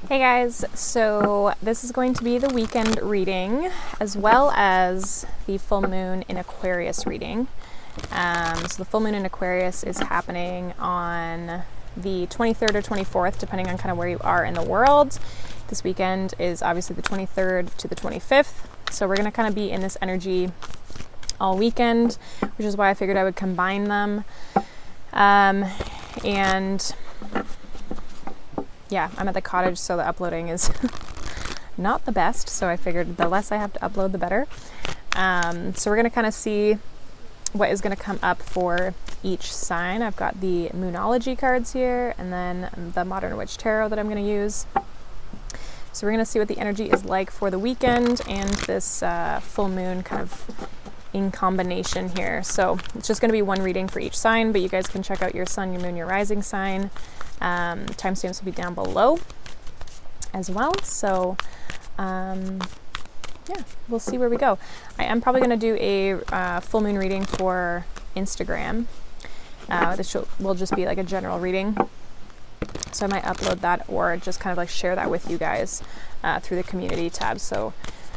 Hey guys, so this is going to be the weekend reading as well as the full moon in Aquarius reading. So the full moon in Aquarius is happening on the 23rd or 24th, depending on kind of where you are in the world. This weekend is obviously the 23rd to the 25th. So we're going to kind of be in this energy all weekend, which is why I figured I would combine them. And yeah, I'm at the cottage, so the uploading is not the best. So I figured the less I have to upload, the better. So we're going to kind of see what is going to come up for each sign. I've got the Moonology cards here, and then the Modern Witch Tarot that I'm going to use. So we're going to see what the energy is like for the weekend and this full moon kind of in combination here. So it's just going to be one reading for each sign, but you guys can check out your sun, your moon, your rising sign. Timestamps will be down below as well. So yeah, we'll see where we go. I am probably going to do a full moon reading for Instagram. This will just be like a general reading. So I might upload that or just kind of like share that with you guys through the community tab. So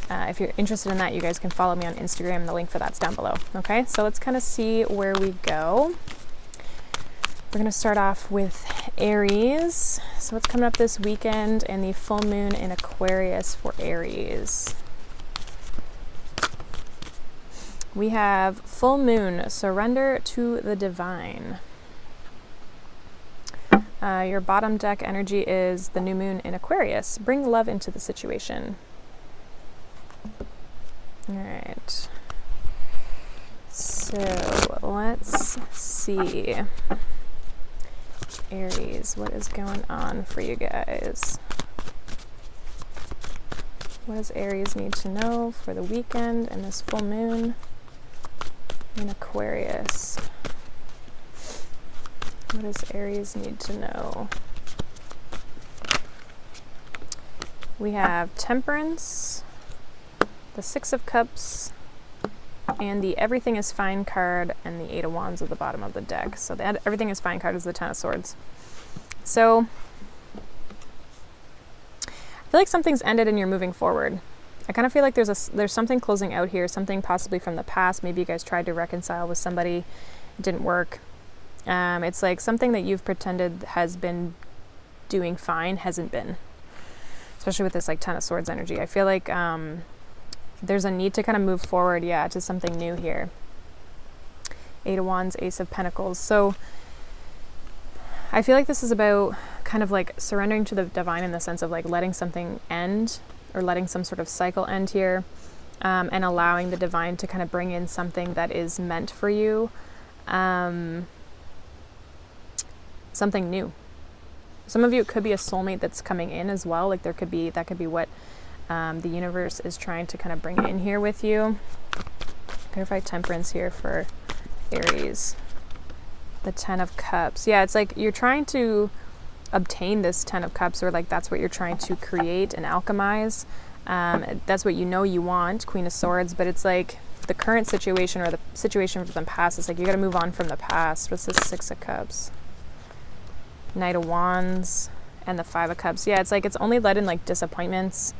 if you're interested in that, you guys can follow me on Instagram. The link for that's down below. Okay, so let's kind of see where we go. We're going to start off with Aries. So what's coming up this weekend and the full moon in Aquarius for Aries. We have full moon, surrender to the divine. Your bottom deck energy is the new moon in Aquarius. Bring love into the situation. All right. So let's see. Aries, what is going on for you guys? What does Aries need to know for the weekend and this full moon in Aquarius? What does Aries need to know? We have Temperance, the Six of Cups, and the Everything is Fine card, and the Eight of Wands at the bottom of the deck. So the Everything is Fine card is the Ten of Swords. So I feel like something's ended and you're moving forward. I kind of feel like there's something closing out here, something possibly from the past. Maybe you guys tried to reconcile with somebody, it didn't work. It's like something that you've pretended has been doing fine hasn't been. Especially with this like Ten of Swords energy. I feel like there's a need to kind of move forward, to something new here. Eight of Wands, Ace of Pentacles. So I feel like this is about kind of like surrendering to the divine in the sense of like letting something end or letting some sort of cycle end here, and allowing the divine to kind of bring in something that is meant for you, something new. Some of you, it could be a soulmate that's coming in as well. Like that could be what the universe is trying to kind of bring in here with you. Clarify Temperance here for Aries. The Ten of Cups. Yeah, it's like you're trying to obtain this Ten of Cups, or like that's what you're trying to create and alchemize. That's what you want, Queen of Swords, but it's like the current situation or the situation from the past, it's like you got to move on from the past. What's this Six of Cups? Knight of Wands and the Five of Cups. Yeah, it's like it's only led in like disappointments.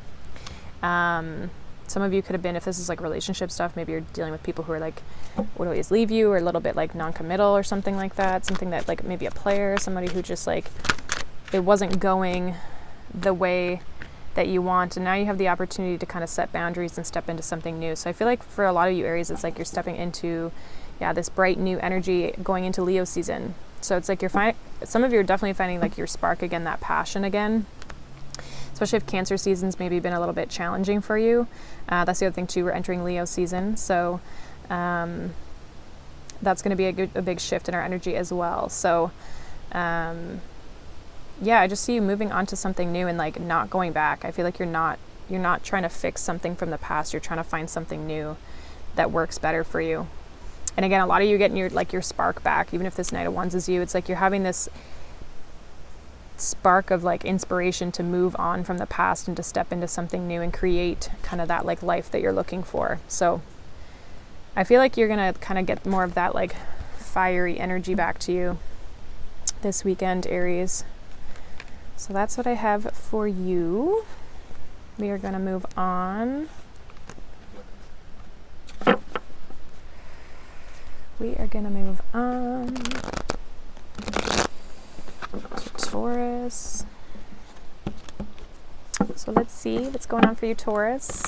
Some of you could have been, if this is like relationship stuff, maybe you're dealing with people who are like would always leave you, or a little bit like non-committal or something like that. Something that like maybe a player, somebody who just like it wasn't going the way that you want, and now you have the opportunity to kind of set boundaries and step into something new. So I feel like for a lot of you Aries, it's like you're stepping into this bright new energy going into Leo season. So it's like some of you are definitely finding like your spark again, that passion again. Especially if Cancer season's maybe been a little bit challenging for you. That's the other thing too, we're entering Leo season. So that's going to be a big shift in our energy as well. So I just see you moving on to something new and like not going back. I feel like you're not trying to fix something from the past. You're trying to find something new that works better for you. And again, a lot of you getting your spark back, even if this Knight of Wands is you. It's like you're having this spark of like inspiration to move on from the past and to step into something new and create kind of that like life that you're looking for. So I feel like you're gonna kind of get more of that like fiery energy back to you this weekend, Aries. So that's what I have for you. We are going to move on. We are going to move on to Taurus. So let's see what's going on for you, Taurus.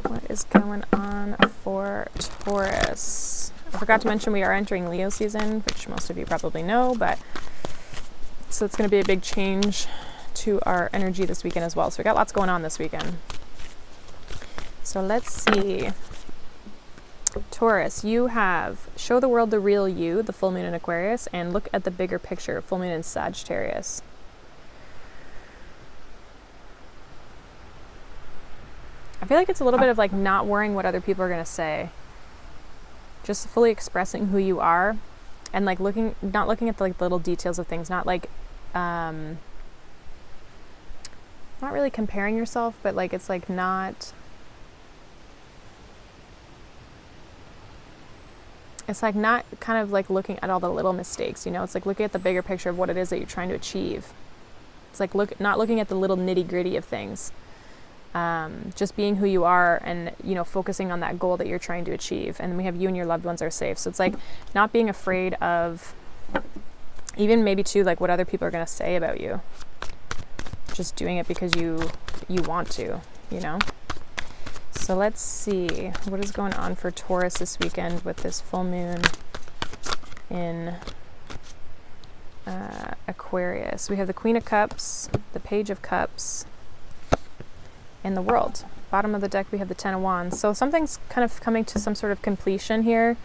What is going on for Taurus? I forgot to mention we are entering Leo season, which most of you probably know, but so it's going to be a big change to our energy this weekend as well. So we got lots going on this weekend. So let's see. Taurus, you have show the world the real you, the full moon in Aquarius, and look at the bigger picture, full moon in Sagittarius. I feel like it's a little bit of like not worrying what other people are going to say. Just fully expressing who you are and like not looking at the like little details of things, not like, not really comparing yourself, but like, it's like not, it's like not kind of like looking at all the little mistakes, you know, it's like looking at the bigger picture of what it is that you're trying to achieve. It's like not looking at the little nitty gritty of things. Just being who you are and, you know, focusing on that goal that you're trying to achieve. And we have you and your loved ones are safe. So it's like not being afraid of even maybe too, like what other people are going to say about you. Just doing it because you want to, you know? So let's see what is going on for Taurus this weekend with this full moon in Aquarius. We have the Queen of Cups, the Page of Cups, in the World. Bottom of the deck we have the Ten of Wands. So something's kind of coming to some sort of completion here.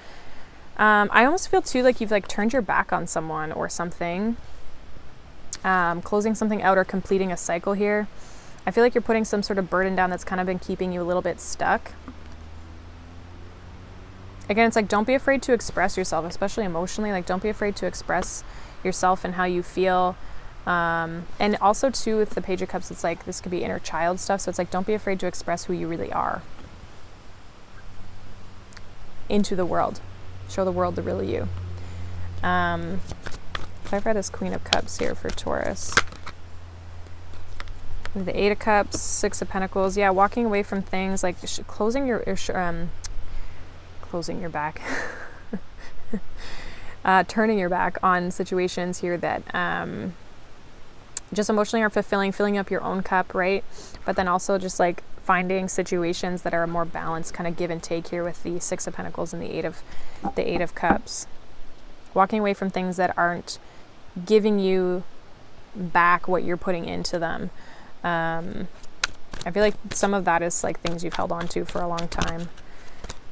I almost feel too like you've like turned your back on someone or something. Closing something out or completing a cycle here. I feel like you're putting some sort of burden down that's kind of been keeping you a little bit stuck. Again, it's like don't be afraid to express yourself, especially emotionally. Like don't be afraid to express yourself and how you feel. And also too with the Page of Cups, it's like this could be inner child stuff. So it's like don't be afraid to express who you really are into the world. Show the world the real you. I've read this Queen of Cups here for Taurus. The Eight of Cups, Six of Pentacles. Yeah, walking away from things like closing your back. Turning your back on situations here that just emotionally are fulfilling, filling up your own cup, right? But then also just like finding situations that are a more balanced kind of give and take here with the Six of Pentacles and the Eight of Cups. Walking away from things that aren't giving you back what you're putting into them. I feel like some of that is like things you've held on to for a long time.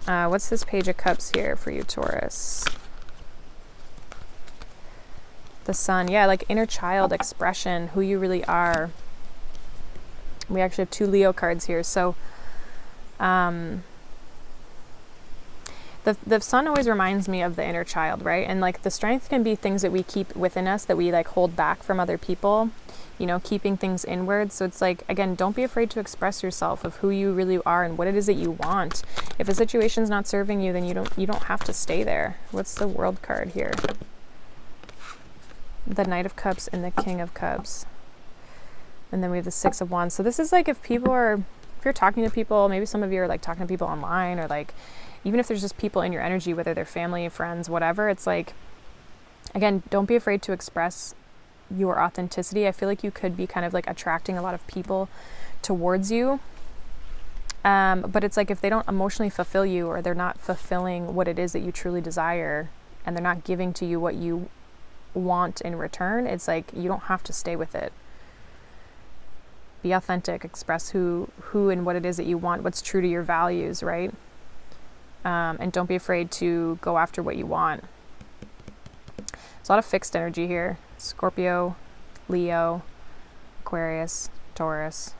What's this Page of Cups here for you, Taurus? The Sun. Yeah, like inner child expression, who you really are. We actually have two Leo cards here. So the Sun always reminds me of the inner child, right? And like the strength can be things that we keep within us that we like hold back from other people, you know, keeping things inward. So it's like, again, don't be afraid to express yourself of who you really are and what it is that you want. If a situation's not serving you, then you don't have to stay there. What's the World card here? The Knight of Cups and the King of Cups. And then we have the Six of Wands. So this is like if you're talking to people, maybe some of you are like talking to people online, or like even if there's just people in your energy, whether they're family, friends, whatever, it's like, again, don't be afraid to express your authenticity. I feel like you could be kind of like attracting a lot of people towards you. But it's like if they don't emotionally fulfill you, or they're not fulfilling what it is that you truly desire, and they're not giving to you what you want in return, it's like you don't have to stay with it. Be authentic, express who and what it is that you want, what's true to your values, right? And don't be afraid to go after what you want. There's a lot of fixed energy here. Scorpio, Leo, Aquarius, Taurus.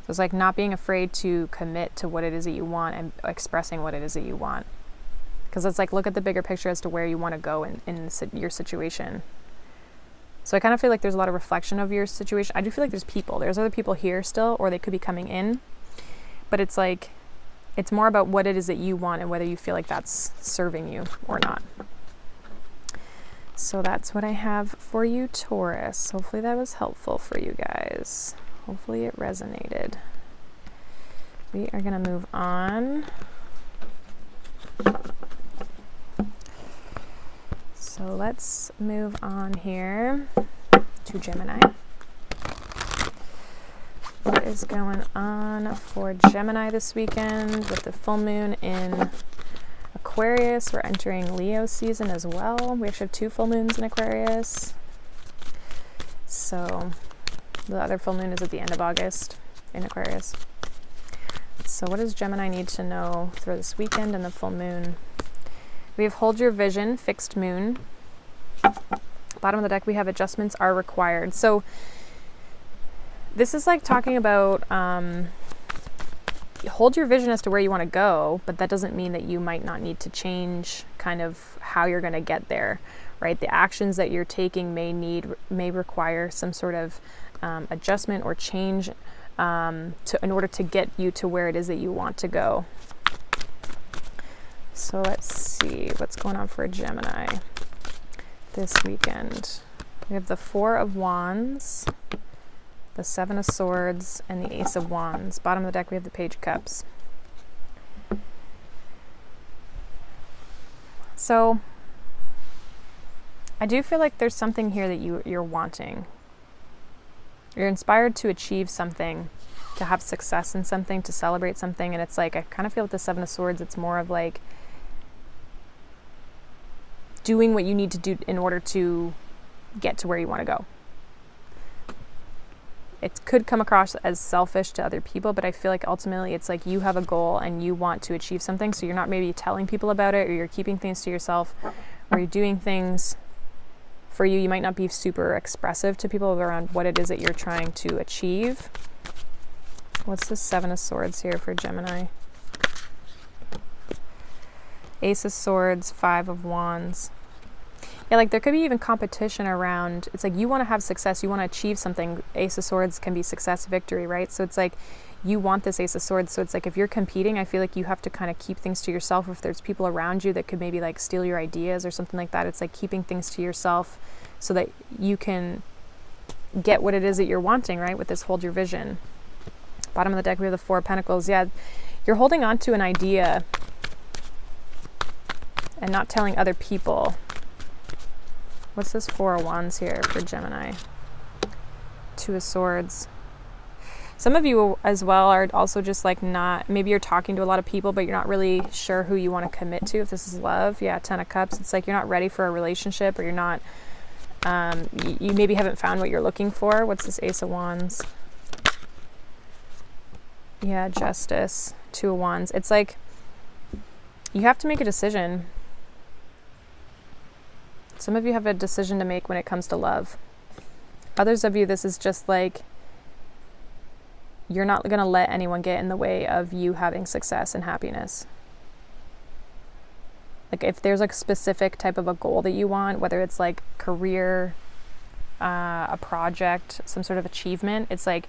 So it's like not being afraid to commit to what it is that you want and expressing what it is that you want. Because it's like, look at the bigger picture as to where you want to go in your situation. So I kind of feel like there's a lot of reflection of your situation. I do feel like there's other people here still, or they could be coming in. But it's like, it's more about what it is that you want and whether you feel like that's serving you or not. So that's what I have for you, Taurus. Hopefully that was helpful for you guys. Hopefully it resonated. We are going to move on. So let's move on here to Gemini. What is going on for Gemini this weekend with the full moon in Aquarius? We're entering Leo season as well. We actually have 2 full moons in Aquarius. So the other full moon is at the end of August in Aquarius. So what does Gemini need to know through this weekend and the full moon? We have Hold Your Vision, Fixed Moon. Bottom of the deck, we have Adjustments Are Required. So this is like talking about hold your vision as to where you want to go, but that doesn't mean that you might not need to change kind of how you're going to get there, right? The actions that you're taking may require some sort of adjustment or change in order to get you to where it is that you want to go. So let's see what's going on for Gemini this weekend. We have the 4 of Wands, the 7 of Swords, and the Ace of Wands. Bottom of the deck, we have the Page of Cups. So I do feel like there's something here that you're wanting. You're inspired to achieve something, to have success in something, to celebrate something. And it's like, I kind of feel with the 7 of Swords, it's more of like doing what you need to do in order to get to where you want to go. It could come across as selfish to other people, but I feel like ultimately it's like you have a goal and you want to achieve something. So you're not maybe telling people about it, or you're keeping things to yourself, or you're doing things for you. You might not be super expressive to people around what it is that you're trying to achieve. What's the 7 of Swords here for Gemini? Ace of Swords, 5 of Wands. Yeah, like there could be even competition around, it's like you want to have success, you want to achieve something. Ace of Swords can be success, victory, right? So it's like you want this Ace of Swords. So it's like if you're competing, I feel like you have to kind of keep things to yourself. If there's people around you that could maybe like steal your ideas or something like that, it's like keeping things to yourself so that you can get what it is that you're wanting, right? With this Hold Your Vision. Bottom of the deck, we have the 4 of Pentacles. Yeah, you're holding on to an idea and not telling other people. What's this 4 of Wands here for Gemini? 2 of Swords. Some of you as well are also just like not, maybe you're talking to a lot of people, but you're not really sure who you want to commit to. If this is love, yeah, 10 of Cups. It's like you're not ready for a relationship, or you're not, you maybe haven't found what you're looking for. What's this Ace of Wands? Yeah, Justice, 2 of Wands. It's like you have to make a decision. Some of you have a decision to make when it comes to love. Others of you, this is just like, you're not going to let anyone get in the way of you having success and happiness. Like if there's like a specific type of a goal that you want, whether it's like career, a project, some sort of achievement, it's like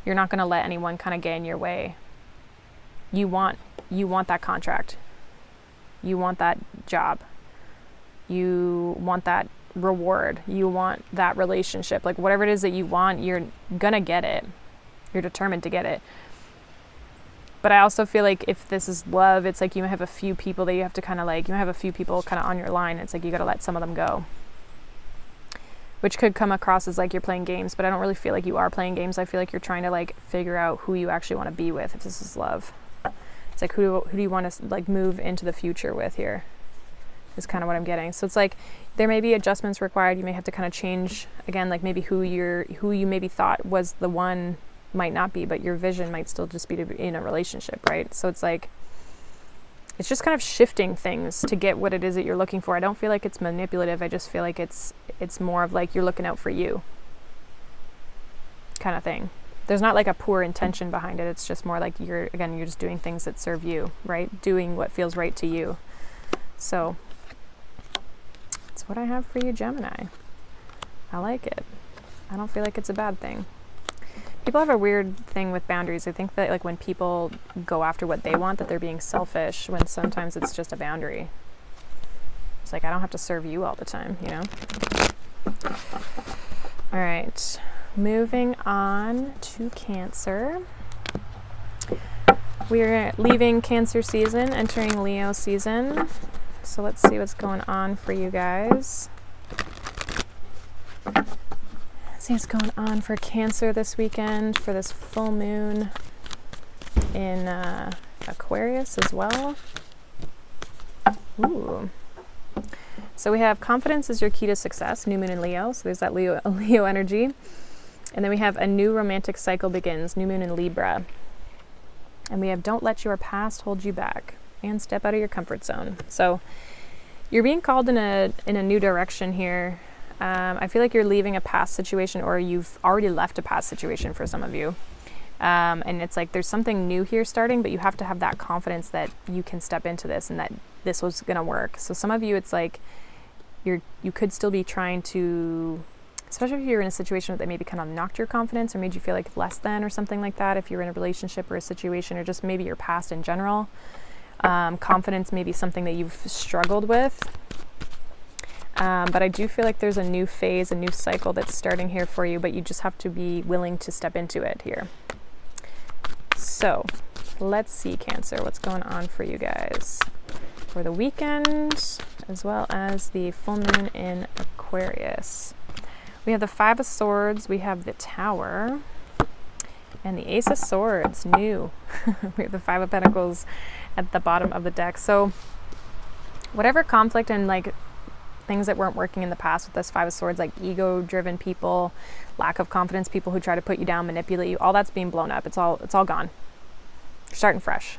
you're not going to let anyone kind of get in your way. You want that contract. You want that job. You want that reward. You want that relationship. Like whatever it is that you want, you're gonna get it. You're determined to get it. But I also feel like if this is love, it's like you might have a few people that you have to kind of like, you might have a few people kind of on your line. It's like you got to let some of them go. Which could come across as like you're playing games, but I don't really feel like you are playing games. I feel like you're trying to like figure out who you actually want to be with if this is love. It's like who do you want to like move into the future with here? Is kind of what I'm getting. So it's like there may be adjustments required. You may have to kind of change again, like maybe who you maybe thought was the one might not be, but your vision might still just be to be in a relationship, right? So it's like it's just kind of shifting things to get what it is that you're looking for. I don't feel like it's manipulative. I just feel like it's more of like you're looking out for you kind of thing. There's not like a poor intention behind it. It's just more like you're just doing things that serve you, right? Doing what feels right to you. So that's what I have for you, Gemini. I like it. I don't feel like it's a bad thing. People have a weird thing with boundaries. I think that like when people go after what they want, that they're being selfish, when sometimes it's just a boundary. like, I don't have to serve you all the time, you know? All right, moving on to Cancer. We're leaving Cancer season, entering Leo season. So let's see what's going on for you guys. See what's going on for Cancer this weekend for this full moon in Aquarius as well. Ooh. So we have confidence is your key to success, new moon in Leo. So there's that Leo energy. And then we have a new romantic cycle begins, new moon in Libra. And we have don't let your past hold you back and step out of your comfort zone. So you're being called in a new direction here. I feel like you're leaving a past situation, or you've already left a past situation for some of you. And it's like there's something new here starting, but you have to have that confidence that you can step into this and that this was going to work. So some of you, it's like you could still be trying to, especially if you're in a situation that maybe kind of knocked your confidence or made you feel like less than or something like that, if you're in a relationship or a situation, or just maybe your past in general. Confidence may be something that you've struggled with. But I do feel like there's a new phase, a new cycle that's starting here for you, but you just have to be willing to step into it here. So let's see, Cancer, what's going on for you guys for the weekend, as well as the full moon in Aquarius. We have the Five of Swords, we have the Tower, and the Ace of Swords, new. We have the Five of Pentacles at the bottom of the deck. So whatever conflict and like things that weren't working in the past with this Five of Swords, like ego-driven people, lack of confidence, people who try to put you down, manipulate you, all that's being blown up. It's all gone. You're starting fresh,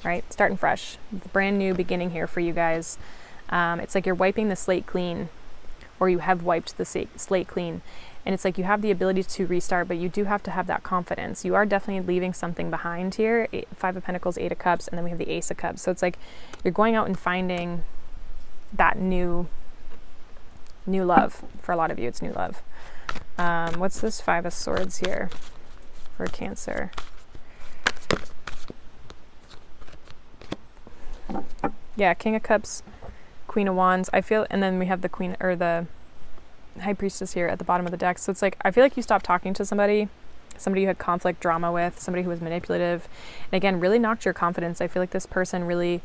right? Starting fresh. It's a brand new beginning here for you guys. It's like you're wiping the slate clean, or you have wiped the slate clean. And it's like you have the ability to restart, but you do have to have that confidence. You are definitely leaving something behind here. Five of Pentacles, Eight of Cups, and then we have the Ace of Cups. So it's like you're going out and finding that new love. For a lot of you, it's new love. What's this Five of Swords here for Cancer? Yeah, King of Cups, Queen of Wands. I feel, and then we have the Queen, or the High Priestess here at the bottom of the deck. So it's like, I feel like you stopped talking to somebody you had conflict, drama with, somebody who was manipulative, and again, really knocked your confidence. I feel like this person really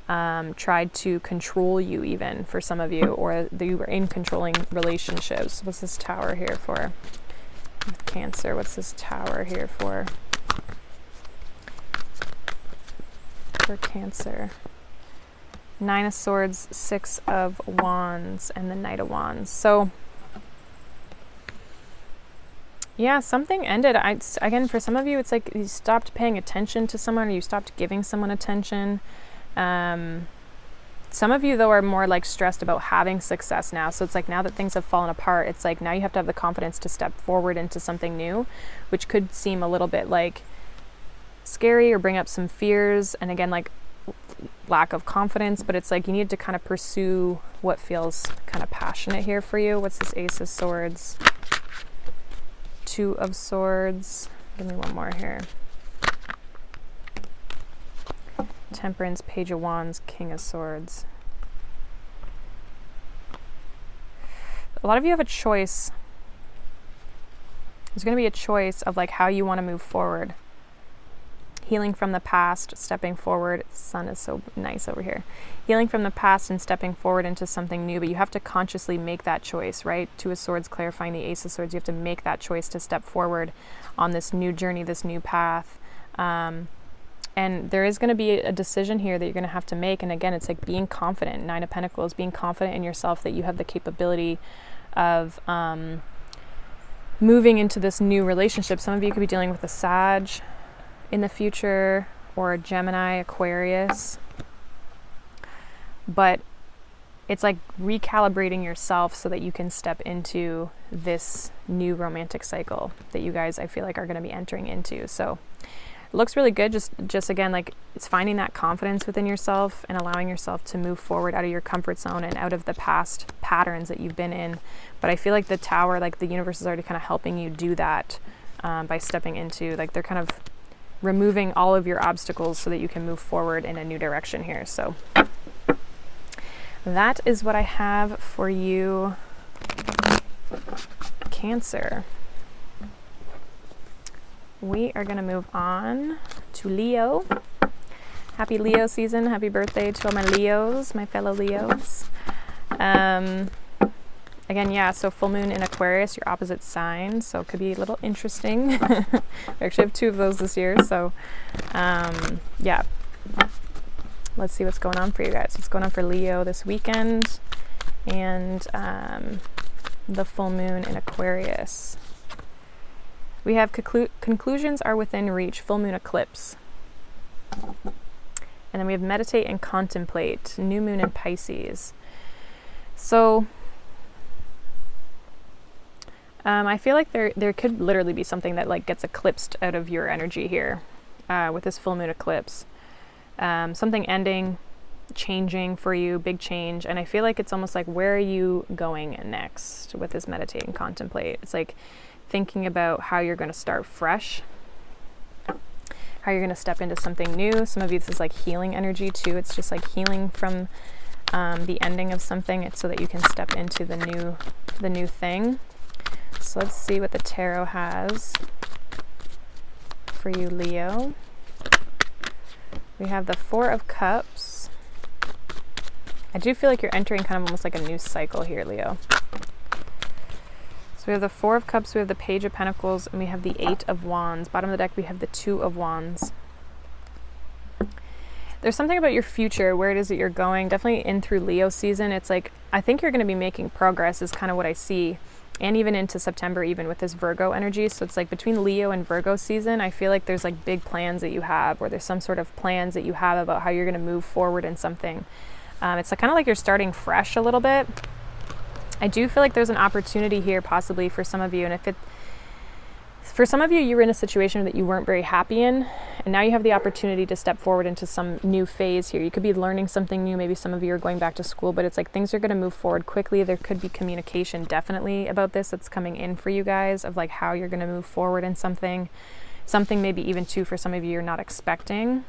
tried to control you, even for some of you, or you were in controlling relationships. What's this Tower here for Cancer? What's this Tower here for Cancer? Nine of Swords, Six of Wands, and the Knight of Wands. So yeah, something ended. Again, for some of you, it's like you stopped paying attention to someone, or you stopped giving someone attention. Some of you, though, are more like stressed about having success now. So it's like now that things have fallen apart, it's like now you have to have the confidence to step forward into something new, which could seem a little bit like scary or bring up some fears. And again, like lack of confidence, but it's like you need to kind of pursue what feels kind of passionate here for you. What's this Ace of Swords? Two of Swords. Give me one more here. Temperance, Page of Wands, King of Swords. A lot of you have a choice. There's going to be a choice of like how you want to move forward. Healing from the past, stepping forward. The sun is so nice over here. Healing from the past and stepping forward into something new, but you have to consciously make that choice, right? Two of Swords clarifying the Ace of Swords. You have to make that choice to step forward on this new journey, this new path. And there is going to be a decision here that you're going to have to make. And again, it's like being confident. Nine of Pentacles, being confident in yourself that you have the capability of moving into this new relationship. Some of you could be dealing with a Sag in the future, or a Gemini, Aquarius. But it's like recalibrating yourself so that you can step into this new romantic cycle that you guys, I feel like, are going to be entering into. So it looks really good. Just again, like it's finding that confidence within yourself and allowing yourself to move forward out of your comfort zone and out of the past patterns that you've been in. But I feel like the Tower, like the universe is already kind of helping you do that by stepping into, like they're kind of removing all of your obstacles so that you can move forward in a new direction here. So that is what I have for you, Cancer. We are going to move on to Leo. Happy Leo season. Happy birthday to all my Leos, my fellow Leos. Again, yeah, so full moon in Aquarius, your opposite sign, so it could be a little interesting. We actually have 2 of those this year, so yeah. Let's see what's going on for you guys. What's going on for Leo this weekend and the full moon in Aquarius. We have conclusions are within reach, full moon eclipse. And then we have meditate and contemplate, new moon in Pisces. So I feel like there could literally be something that like gets eclipsed out of your energy here with this full moon eclipse. Something ending, changing for you, big change. And I feel like it's almost like, where are you going next with this meditate and contemplate? It's like thinking about how you're going to start fresh, how you're going to step into something new. Some of you, this is like healing energy too. It's just like healing from the ending of something. It's so that you can step into the new thing. So let's see what the tarot has for you, Leo. We have the 4 of Cups. I do feel like you're entering kind of almost like a new cycle here, Leo. So we have the 4 of Cups, we have the Page of Pentacles, and we have the 8 of Wands. Bottom of the deck, we have the 2 of Wands. There's something about your future, where it is that you're going, definitely in through Leo season. It's like, I think you're going to be making progress is kind of what I see. And even into September, even with this Virgo energy. So it's like between Leo and Virgo season, I feel like there's like big plans that you have, or there's some sort of plans that you have about how you're going to move forward in something. It's like, kind of like you're starting fresh a little bit. I do feel like there's an opportunity here possibly for some of you. And for some of you, you were in a situation that you weren't very happy in, and now you have the opportunity to step forward into some new phase here. You could be learning something new. Maybe some of you are going back to school, but it's like things are going to move forward quickly. There could be communication definitely about this that's coming in for you guys, of like how you're going to move forward in something maybe even too for some of you you're not expecting.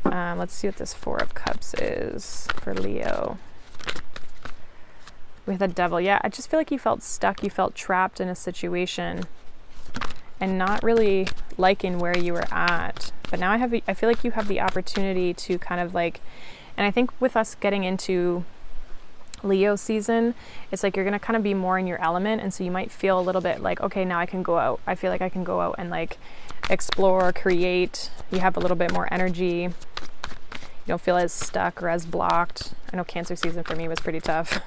Let's see what this 4 of Cups is for Leo. We have the Devil. Yeah, I just feel like you felt stuck. You felt trapped in a situation and not really liking where you were at. But now I feel like you have the opportunity to kind of like, and I think with us getting into Leo season, it's like you're going to kind of be more in your element. And so you might feel a little bit like, okay, now I can go out. I feel like I can go out and like explore, create. You have a little bit more energy. You don't feel as stuck or as blocked. I know Cancer season for me was pretty tough.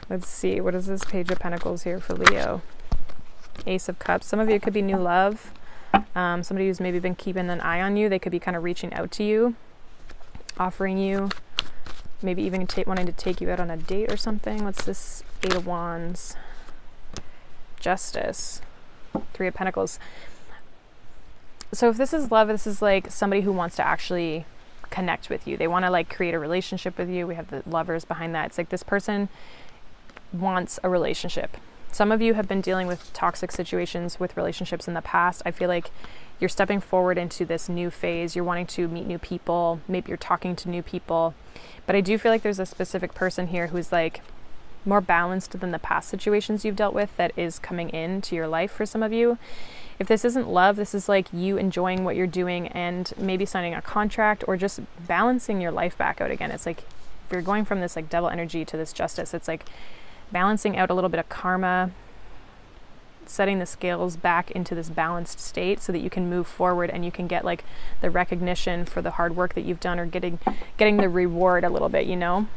Let's see, what is this Page of Pentacles here for Leo? Ace of Cups. Some of you, it could be new love. Somebody who's maybe been keeping an eye on you. They could be kind of reaching out to you, offering you, maybe even wanting to take you out on a date or something. What's this 8 of Wands? Justice. 3 of Pentacles. So if this is love, this is like somebody who wants to actually connect with you. They want to like create a relationship with you. We have the Lovers behind that. It's like this person wants a relationship. Some of you have been dealing with toxic situations with relationships in the past. I feel like you're stepping forward into this new phase. You're wanting to meet new people. Maybe you're talking to new people. But I do feel like there's a specific person here who's like more balanced than the past situations you've dealt with that is coming into your life for some of you. If this isn't love, this is like you enjoying what you're doing and maybe signing a contract or just balancing your life back out again. It's like if you're going from this like Devil energy to this Justice, it's like balancing out a little bit of karma, setting the scales back into this balanced state so that you can move forward and you can get like the recognition for the hard work that you've done, or getting the reward a little bit, you know?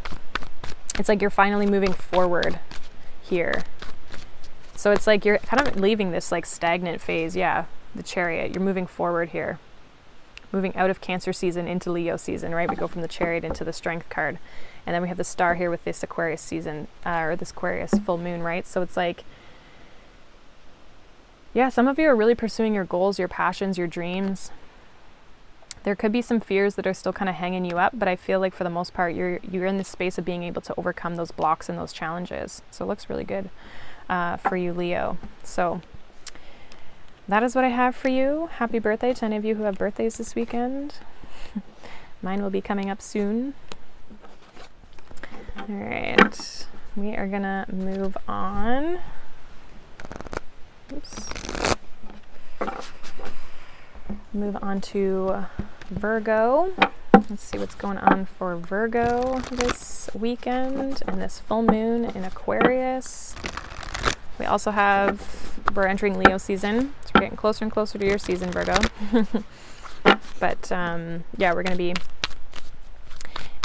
It's like you're finally moving forward here. So it's like you're kind of leaving this like stagnant phase. Yeah, the Chariot. You're moving forward here. Moving out of Cancer season into Leo season, right? We go from the Chariot into the Strength card. And then we have the Star here with this Aquarius season, or this Aquarius full moon, right? So it's like, yeah, some of you are really pursuing your goals, your passions, your dreams. There could be some fears that are still kind of hanging you up, but I feel like for the most part, you're in this space of being able to overcome those blocks and those challenges. So it looks really good for you, Leo. So that is what I have for you. Happy birthday to any of you who have birthdays this weekend. Mine will be coming up soon. All right, we are gonna move on. Oops. Move on to Virgo. Let's see what's going on for Virgo this weekend and this full moon in Aquarius. We also have, we're entering Leo season, so we're getting closer and closer to your season, Virgo. But yeah, we're going to be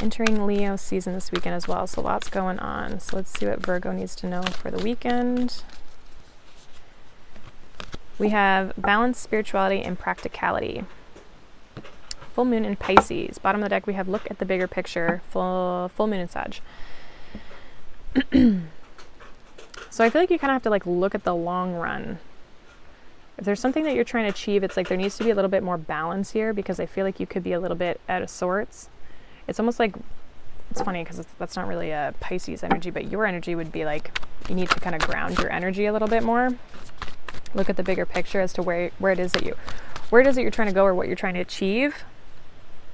entering Leo season this weekend as well, so lots going on. So let's see what Virgo needs to know for the weekend. We have balance, spirituality, and practicality. Full moon in Pisces. Bottom of the deck, we have look at the bigger picture. Full moon in Sag. So I feel like you kind of have to like look at the long run. If there's something that you're trying to achieve, it's like there needs to be a little bit more balance here, because I feel like you could be a little bit out of sorts. It's almost like, it's funny because that's not really a Pisces energy, but your energy would be like, you need to kind of ground your energy a little bit more. Look at the bigger picture as to where it is that you're trying to go or what you're trying to achieve,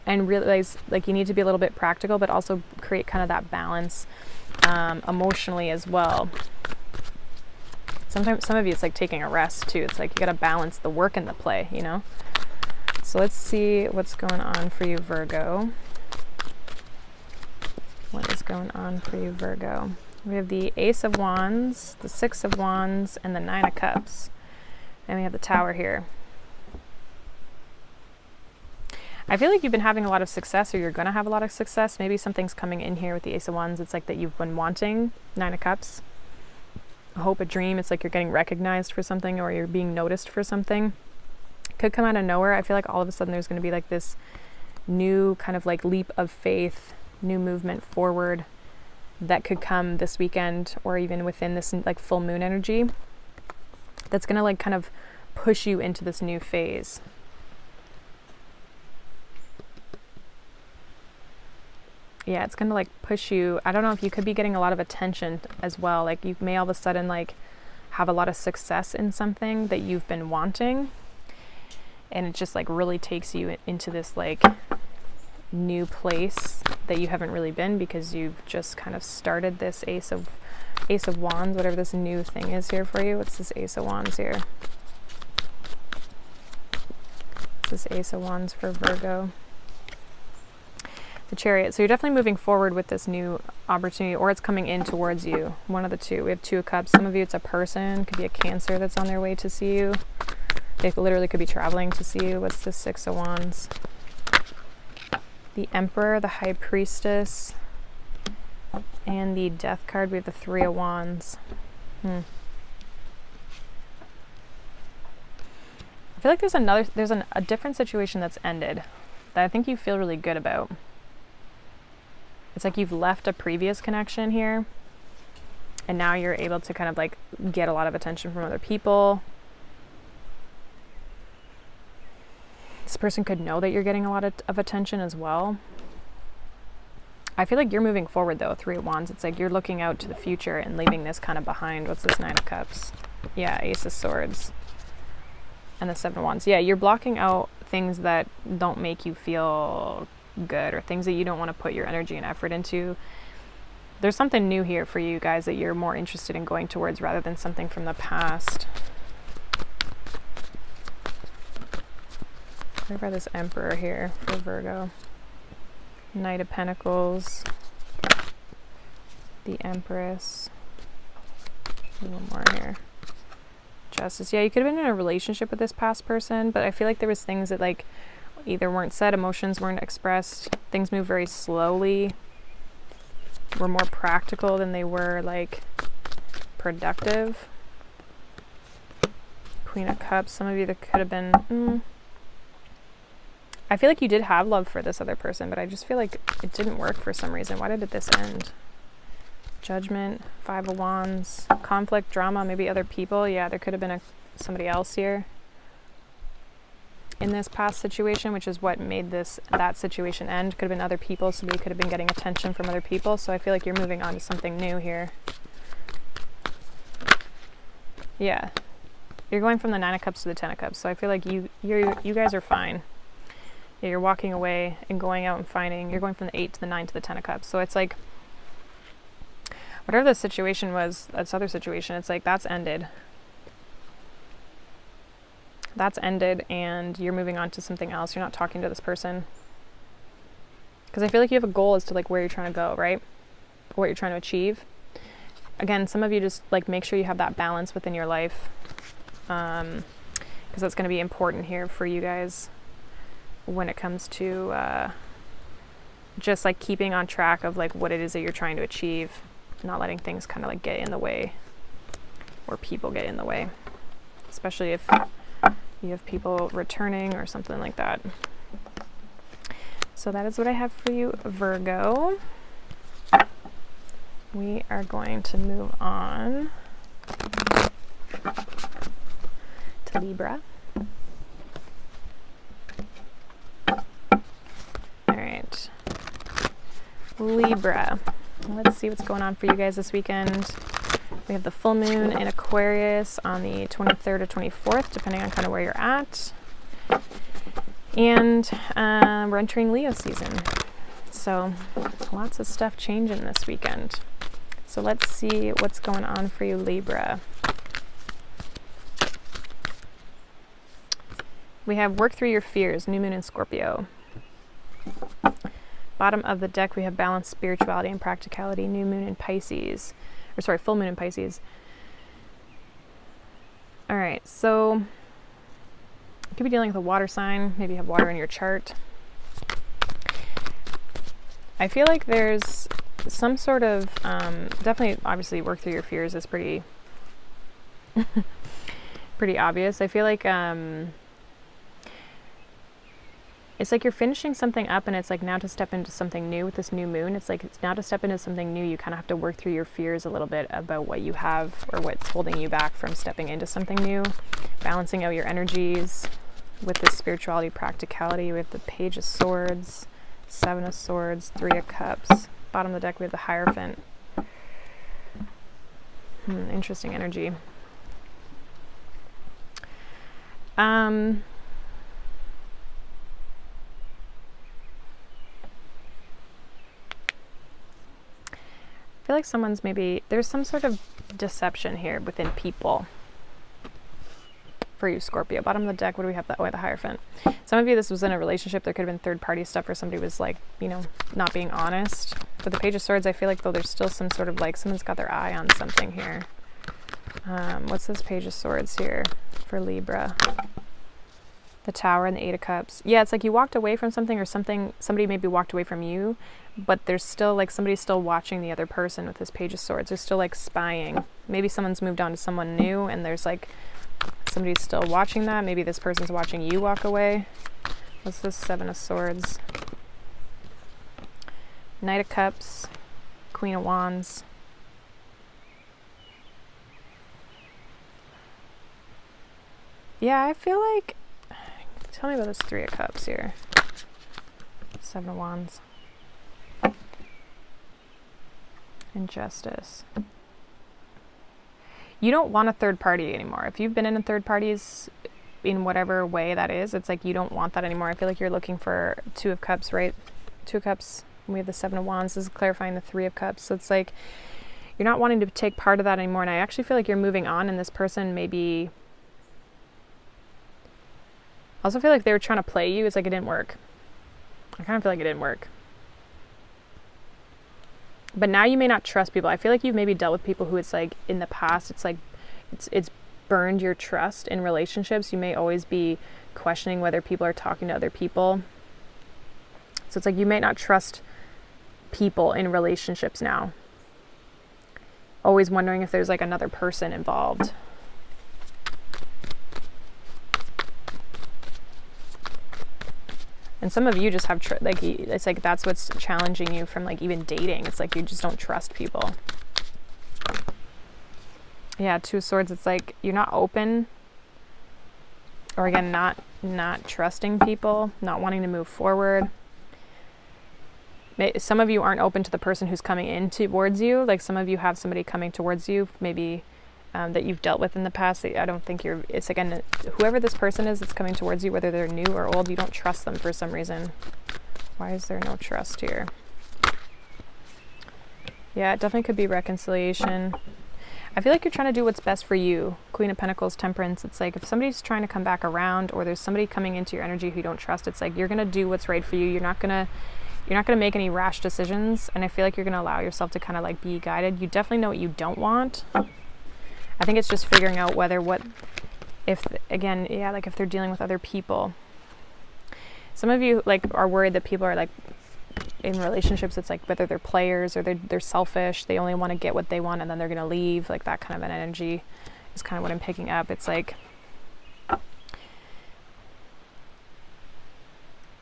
and realize like you need to be a little bit practical, but also create kind of that balance emotionally as well. Sometimes, some of you, it's like taking a rest too. It's like you got to balance the work and the play, you know? So let's see what's going on for you, Virgo. What is going on for you, Virgo? We have the Ace of Wands, the Six of Wands, and the Nine of Cups. And we have the Tower here. I feel like you've been having a lot of success, or you're going to have a lot of success. Maybe something's coming in here with the Ace of Wands. It's like that you've been wanting. Nine of Cups. A hope, a dream. It's like you're getting recognized for something, or you're being noticed for something. Could come out of nowhere. I feel like all of a sudden there's going to be like this new kind of like leap of faith, new movement forward that could come this weekend, or even within this like full moon energy, that's going to like kind of push you into this new phase. Yeah, it's going to like push you. I don't know if you could be getting a lot of attention as well. Like you may all of a sudden like have a lot of success in something that you've been wanting, and it just like really takes you into this like new place that you haven't really been, because you've just kind of started this Ace of Wands, whatever this new thing is here for you. What's this Ace of Wands here? What's this Ace of Wands for Virgo? The Chariot. So you're definitely moving forward with this new opportunity, or it's coming in towards you. One of the two. We have Two of Cups. Some of you, it's a person. Could be a Cancer that's on their way to see you. They literally could be traveling to see you. What's the Six of Wands? The Emperor, the High Priestess, and the Death card. We have the Three of Wands. I feel like there's a different situation that's ended that I think you feel really good about. It's like you've left a previous connection here, and now you're able to kind of like get a lot of attention from other people. This person could know that you're getting a lot of attention as well. I feel like you're moving forward though, Three of Wands. It's like you're looking out to the future and leaving this kind of behind. What's this Nine of Cups? Yeah, Ace of Swords. And the Seven of Wands. Yeah, you're blocking out things that don't make you feel good, or things that you don't want to put your energy and effort into. There's something new here for you guys that you're more interested in going towards, rather than something from the past. What about this Emperor here for Virgo? Knight of Pentacles, the Empress, a little more here. Justice. Yeah, you could have been in a relationship with this past person, but I feel like there was things that like either weren't said, emotions weren't expressed, things move very slowly, were more practical than they were like productive. Queen of Cups. Some of you, there could have been I feel like you did have love for this other person, but I just feel like it didn't work for some reason. Why did this end? Judgment, Five of Wands, conflict, drama, maybe other people. Yeah, there could have been somebody else here in this past situation, which is what made that situation end. Could have been other people. Somebody could have been getting attention from other people. So I feel like you're moving on to something new here. Yeah, you're going from the Nine of Cups to the Ten of Cups. So I feel like you guys are fine. Yeah, you're walking away and going out and finding. You're going from the 8 to the 9 to the 10 of Cups. So it's like Whatever the situation was, this other situation, it's like that's ended. That's ended and you're moving on to something else. You're not talking to this person. Because I feel like you have a goal as to like where you're trying to go, right? What you're trying to achieve. Again, some of you just like make sure you have that balance within your life. Because that's going to be important here for you guys when it comes to just like keeping on track of like what it is that you're trying to achieve. Not letting things kind of like get in the way or people get in the way. Especially if you have people returning or something like that. So that is what I have for you, Virgo. We are going to move on to Libra. All right. Libra. Let's see what's going on for you guys this weekend. We have the full moon in Aquarius on the 23rd or 24th, depending on kind of where you're at. And we're entering Leo season. So lots of stuff changing this weekend. So let's see what's going on for you, Libra. We have work through your fears, new moon in Scorpio. Bottom of the deck, we have balance, spirituality, and practicality, new moon in Pisces. Or sorry, full moon in Pisces. All right, so you could be dealing with a water sign. Maybe you have water in your chart. I feel like there's some sort of, definitely, obviously, work through your fears is pretty, pretty obvious. I feel like it's like you're finishing something up and it's like now to step into something new with this new moon. It's like it's now to step into something new, you kind of have to work through your fears a little bit about what you have or what's holding you back from stepping into something new. Balancing out your energies with this spirituality, practicality. We have the Page of Swords, Seven of Swords, Three of Cups. Bottom of the deck, we have the Hierophant. Interesting energy. I feel like someone's there's some sort of deception here within people for you, Scorpio. Bottom of the deck, what do we have? The Hierophant. Some of you, this was in a relationship. There could have been third-party stuff where somebody was like, you know, not being honest. With the Page of Swords, I feel like though there's still some sort of like someone's got their eye on something here. What's this Page of Swords here for Libra? The Tower and the Eight of Cups. Yeah, it's like you walked away from something or somebody maybe walked away from you, but there's still like somebody's still watching the other person with this Page of Swords. They're still like spying. Maybe someone's moved on to someone new and there's like somebody's still watching that. Maybe this person's watching you walk away. What's this Seven of Swords? Knight of Cups, Queen of Wands. Yeah, I feel like, tell me about this Three of Cups here. Seven of Wands. And Justice. You don't want a third party anymore. If you've been in third parties in whatever way that is, it's like you don't want that anymore. I feel like you're looking for Two of Cups, right? Two of Cups. We have the Seven of Wands. This is clarifying the Three of Cups. So it's like you're not wanting to take part of that anymore. And I actually feel like you're moving on and this person maybe... I also feel like they were trying to play you. It's like it didn't work. I kind of feel like it didn't work. But now you may not trust people. I feel like you've maybe dealt with people who it's like in the past, it's like it's burned your trust in relationships. You may always be questioning whether people are talking to other people. So it's like you may not trust people in relationships now. Always wondering if there's like another person involved. And some of you just have, like, it's like that's what's challenging you from, like, even dating. It's like you just don't trust people. Yeah, Two of Swords, it's like you're not open. Or, again, not trusting people, not wanting to move forward. Some of you aren't open to the person who's coming in towards you. Like, some of you have somebody coming towards you, maybe that you've dealt with in the past. I don't think you're, it's again, whoever this person is that's coming towards you, whether they're new or old, you don't trust them for some reason. Why is there no trust here? Yeah, it definitely could be reconciliation. I feel like you're trying to do what's best for you. Queen of Pentacles, Temperance. It's like if somebody's trying to come back around, or there's somebody coming into your energy who you don't trust, it's like you're going to do what's right for you. You're not going to make any rash decisions, and I feel like you're going to allow yourself to kind of like be guided. You definitely know what you don't want. I think it's just figuring out if they're dealing with other people. Some of you like are worried that people are like in relationships, it's like whether they're players or they're selfish, they only want to get what they want and then they're going to leave, like that kind of an energy is kind of what I'm picking up. It's like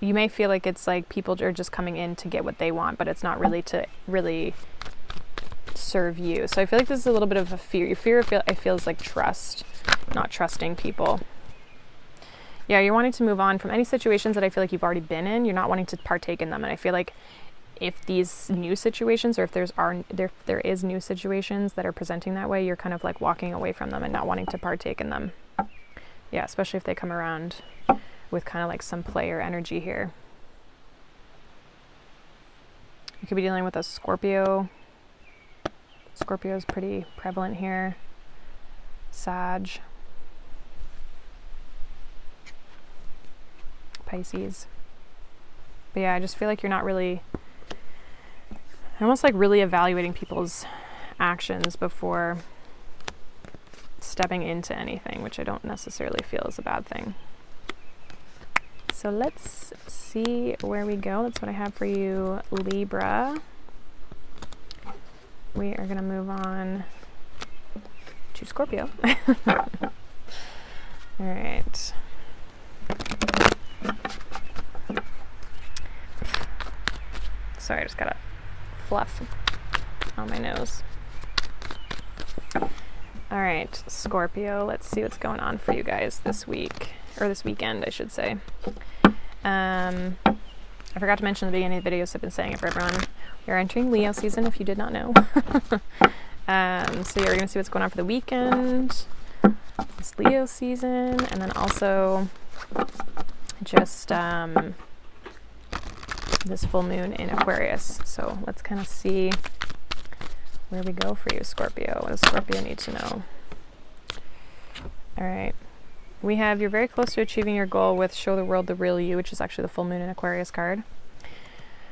you may feel like it's like people are just coming in to get what they want, but it's not really to really serve you. So I feel like this is a little bit of a fear. Your fear I feel is like trust, not trusting people. Yeah, you're wanting to move on from any situations that I feel like you've already been in. You're not wanting to partake in them. And I feel like if these new situations, or if there is new situations that are presenting that way, you're kind of like walking away from them and not wanting to partake in them. Yeah, especially if they come around with kind of like some player energy here. You could be dealing with a Scorpio. Scorpio is pretty prevalent here. Sag. Pisces. But yeah, I just feel like you're not really, almost like really evaluating people's actions before stepping into anything, which I don't necessarily feel is a bad thing. So let's see where we go. That's what I have for you, Libra. We are going to move on to Scorpio. All right. Sorry, I just got a fluff on my nose. All right, Scorpio, let's see what's going on for you guys this week, or this weekend, I should say. I forgot to mention at the beginning of the video, so I've been saying it for everyone. We're entering Leo season, if you did not know. So yeah, we're going to see what's going on for the weekend. It's Leo season, and then also just this full moon in Aquarius. So let's kind of see where we go for you, Scorpio. What does Scorpio need to know? All right. We have you're very close to achieving your goal with Show the World the Real You, which is actually the full moon in Aquarius card.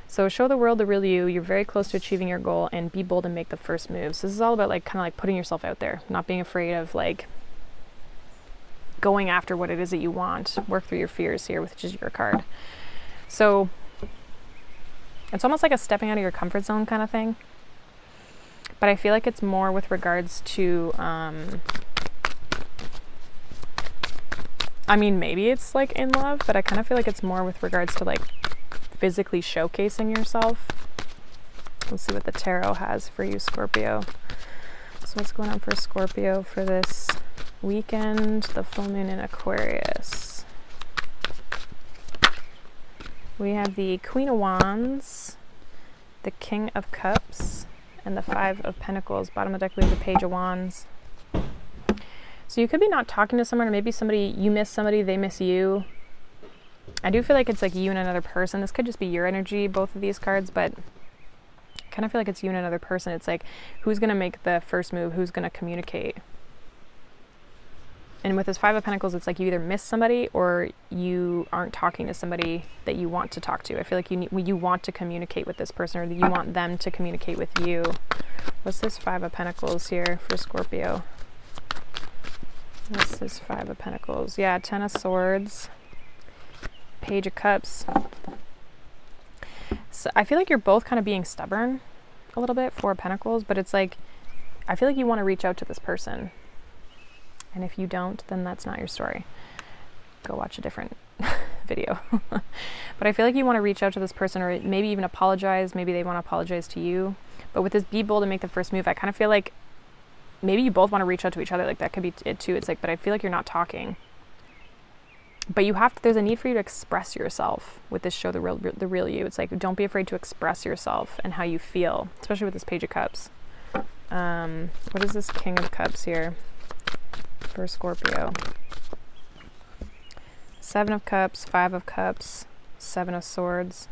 So show the world the real you. You're very close to achieving your goal, and be bold and make the first move. So this is all about like kind of like putting yourself out there, not being afraid of like going after what it is that you want. Work through your fears here, which is your card. So it's almost like a stepping out of your comfort zone kind of thing. But I feel like it's more with regards to, I mean, maybe it's like in love, but I kind of feel like it's more with regards to like physically showcasing yourself. Let's see what the tarot has for you, Scorpio. So what's going on for Scorpio for this weekend? The full moon in Aquarius. We have the Queen of Wands, the King of Cups, and the Five of Pentacles. Bottom of the deck, we have the Page of Wands. So you could be not talking to someone, or maybe somebody, you miss somebody, they miss you. I do feel like it's like you and another person. This could just be your energy, both of these cards, but I kind of feel like it's you and another person. It's like, who's going to make the first move? Who's going to communicate? And with this Five of Pentacles, it's like you either miss somebody or you aren't talking to somebody that you want to talk to. I feel like you want to communicate with this person, or you want them to communicate with you. What's this Five of Pentacles here for Scorpio? What's this Five of Pentacles? Yeah, Ten of Swords, Page of Cups. So I feel like you're both kind of being stubborn a little bit, Four of Pentacles, but it's like, I feel like you want to reach out to this person. And if you don't, then that's not your story. Go watch a different video. But I feel like you want to reach out to this person, or maybe even apologize. Maybe they want to apologize to you. But with this be bold and make the first move, I kind of feel like maybe you both want to reach out to each other. Like that could be it too. It's like, but I feel like you're not talking. But you have to, there's a need for you to express yourself with this Show the real you. It's like, don't be afraid to express yourself and how you feel, especially with this Page of Cups. What is this King of Cups here for Scorpio? Seven of Cups, Five of Cups, Seven of Swords.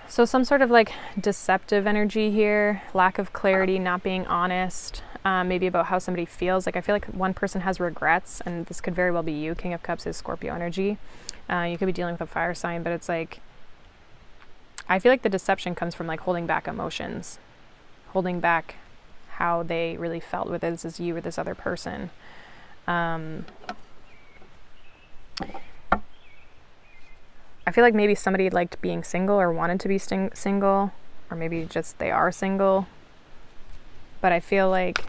So some sort of like deceptive energy here, lack of clarity, not being honest, maybe about how somebody feels. Like I feel like one person has regrets, and this could very well be you. King of Cups is Scorpio energy. You could be dealing with a fire sign, but it's like, I feel like the deception comes from like holding back emotions, holding back how they really felt, whether this is you or this other person. I feel like maybe somebody liked being single or wanted to be single, or maybe just they are single. But I feel like,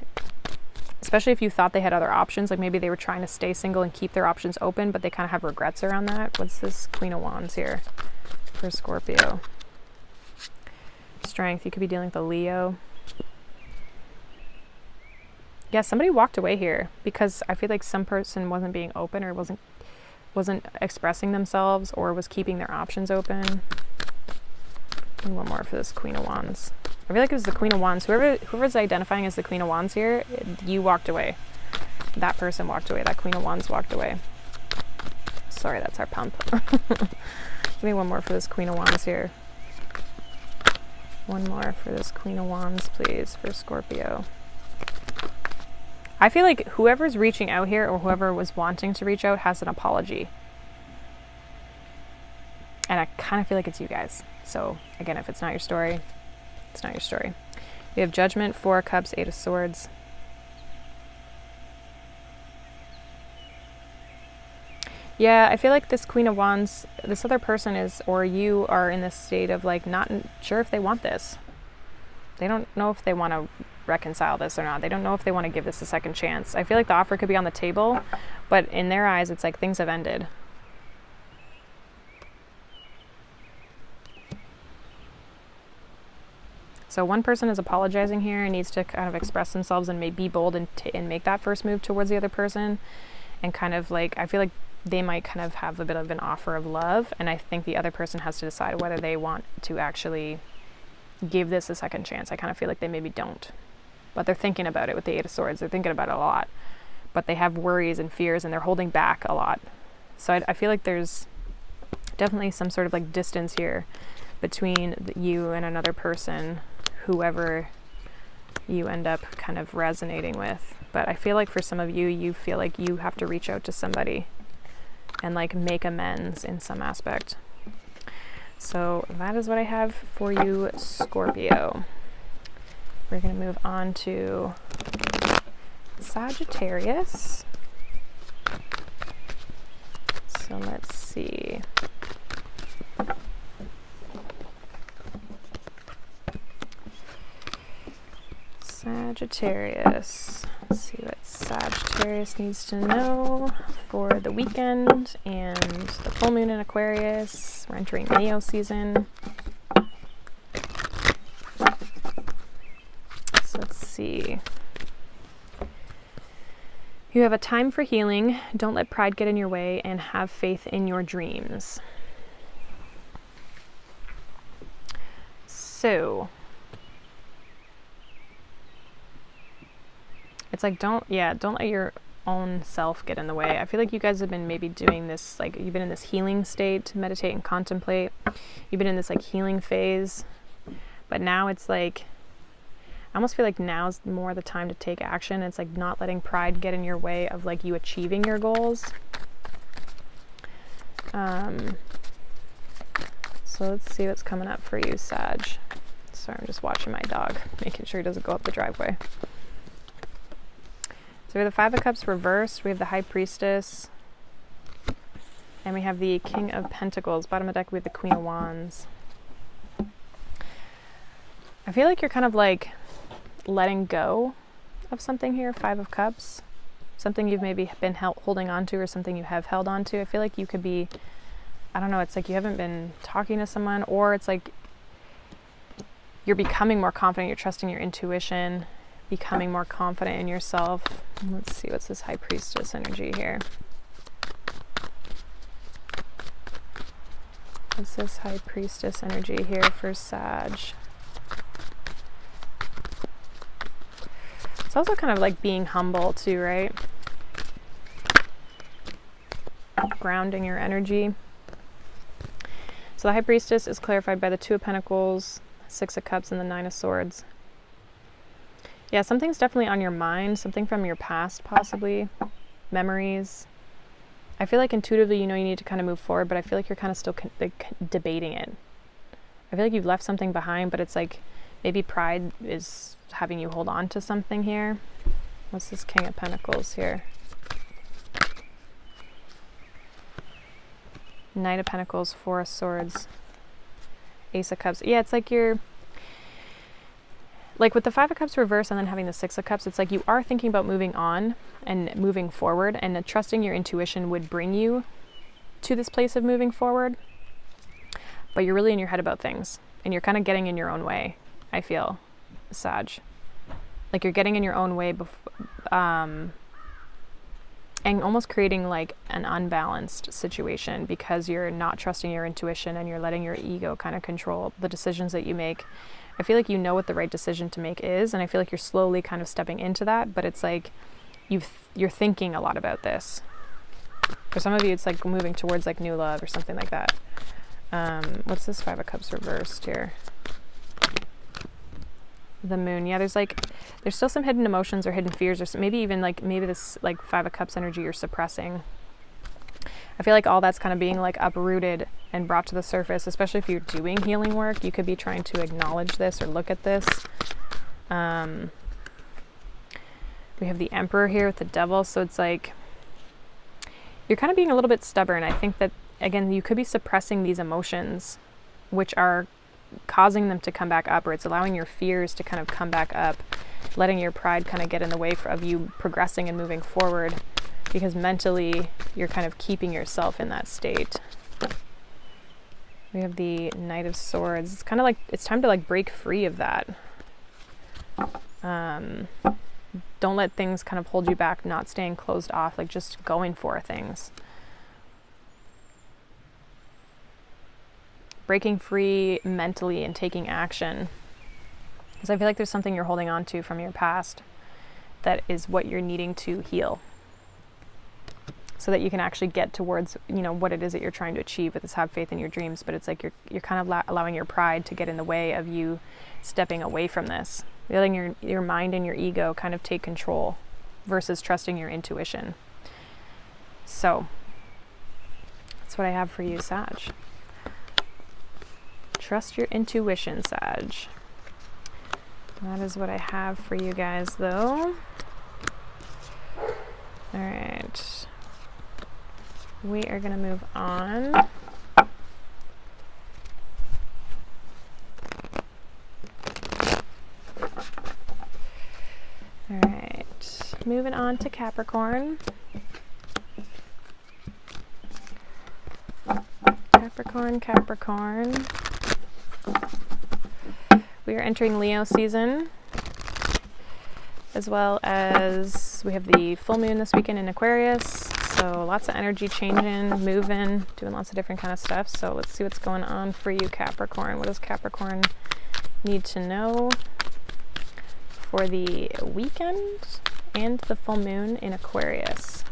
especially if you thought they had other options, like maybe they were trying to stay single and keep their options open, but they kind of have regrets around that. What's this Queen of Wands here for Scorpio? Strength, you could be dealing with a Leo. Yeah, somebody walked away here because I feel like some person wasn't being open, or wasn't expressing themselves, or was keeping their options open. And one more for this Queen of Wands. I feel like it was the Queen of Wands. Whoever's identifying as the Queen of Wands here, you walked away. That person walked away. That Queen of Wands walked away. Sorry, that's our pump. Give me one more for this Queen of Wands here. One more for this Queen of Wands, please, for Scorpio. I feel like whoever's reaching out here, or whoever was wanting to reach out, has an apology. And I kind of feel like it's you guys. So again, if it's not your story, it's not your story. We have Judgment, 4 of Cups, 8 of Swords. Yeah, I feel like this Queen of Wands, this other person is, or you are in this state of like not sure if they want this. They don't know if they want to reconcile this or not. They don't know if they want to give this a second chance. I feel like the offer could be on the table, but in their eyes, it's like things have ended. So one person is apologizing here and needs to kind of express themselves and be bold and make that first move towards the other person. And kind of like, I feel like they might kind of have a bit of an offer of love. And I think the other person has to decide whether they want to actually give this a second chance. I kind of feel like they maybe don't. But they're thinking about it with the 8 of Swords. They're thinking about it a lot. But they have worries and fears, and they're holding back a lot. So I feel like there's definitely some sort of like distance here between you and another person, whoever you end up kind of resonating with. But I feel like for some of you, you feel like you have to reach out to somebody and like make amends in some aspect. So that is what I have for you, Scorpio. We're going to move on to Sagittarius. So let's see. Sagittarius. Let's see what Sagittarius needs to know for the weekend and the full moon in Aquarius. We're entering Leo season. So let's see. You have a time for healing. Don't let pride get in your way, and have faith in your dreams. So it's like, don't let your own self get in the way. I feel like you guys have been maybe doing this, like you've been in this healing state to meditate and contemplate. You've been in this like healing phase, but now it's like, I almost feel like now's more the time to take action. It's like not letting pride get in your way of like you achieving your goals. So let's see what's coming up for you, Sag. Sorry, I'm just watching my dog, making sure he doesn't go up the driveway. So we have the 5 of Cups reversed, we have the High Priestess, and we have the King of Pentacles. Bottom of the deck, we have the Queen of Wands. I feel like you're kind of like letting go of something here, 5 of Cups. Something you've maybe been holding on to, or something you have held on to. I feel like you could be, I don't know, it's like you haven't been talking to someone, or it's like you're becoming more confident, you're trusting your intuition, becoming more confident in yourself. Let's see, what's this High Priestess energy here? What's this High Priestess energy here for Sag? It's also kind of like being humble too, right? So So the High Priestess is clarified by the Two of Pentacles, Six of Cups, and the Nine of Swords. Yeah, something's definitely on your mind, something from your past possibly, memories. I feel like intuitively you know you need to kind of move forward, but I feel like you're kind of still debating it. I feel like you've left something behind, but it's like maybe pride is having you hold on to something here. What's this King of Pentacles here? Knight of Pentacles, Four of Swords, Ace of Cups. Yeah, it's like you're... Like with the Five of Cups reversed and then having the Six of Cups, it's like you are thinking about moving on and moving forward, and trusting your intuition would bring you to this place of moving forward. But you're really in your head about things, and you're kind of getting in your own way, I feel, Sag. Like you're getting in your own way and almost creating like an unbalanced situation because you're not trusting your intuition and you're letting your ego kind of control the decisions that you make. I feel like you know what the right decision to make is, and I feel like you're slowly kind of stepping into that, but it's like you're thinking a lot about this. For some of you, it's like moving towards like new love or something like that. What's this Five of Cups reversed here? The Moon. Yeah, there's still some hidden emotions or hidden fears, or maybe even maybe this like Five of Cups energy you're suppressing. I feel like all that's kind of being like uprooted and brought to the surface, especially if you're doing healing work. You could be trying to acknowledge this or look at this. We have the Emperor here with the Devil, so it's like you're kind of being a little bit stubborn. I think that, again, you could be suppressing these emotions, which are causing them to come back up, or it's allowing your fears to kind of come back up, letting your pride kind of get in the way of you progressing and moving forward, because mentally you're kind of keeping yourself in that state. We have the Knight of Swords. It's kind of like it's time to like break free of that. Don't let things kind of hold you back, not staying closed off, like just going for things. Breaking free mentally and taking action. Because I feel like there's something you're holding on to from your past that is what you're needing to heal, so that you can actually get towards, you know, what it is that you're trying to achieve with this have faith in your dreams. But it's like you're kind of allowing your pride to get in the way of you stepping away from this, letting your mind and your ego kind of take control versus trusting your intuition. So that's what I have for you, Sag. Trust your intuition, Sag. That is what I have for you guys, though. All right. We are going to move on. All right. Moving on to Capricorn. Capricorn. We are entering Leo season, as well as we have the full moon this weekend in Aquarius. So lots of energy changing, moving, doing lots of different kind of stuff. So let's see what's going on for you, Capricorn. What does Capricorn need to know for the weekend and the full moon in Aquarius?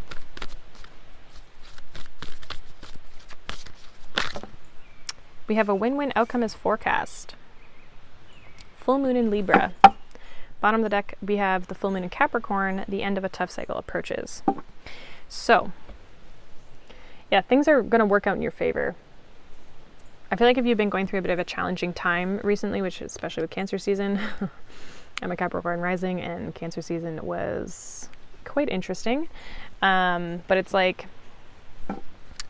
We have a win-win outcome as forecast. Full moon in Libra. Bottom of the deck, we have the full moon in Capricorn. The end of a tough cycle approaches. So, yeah, things are going to work out in your favor. I feel like if you've been going through a bit of a challenging time recently, which especially with Cancer season, I'm a Capricorn rising, and Cancer season was quite interesting. But it's like,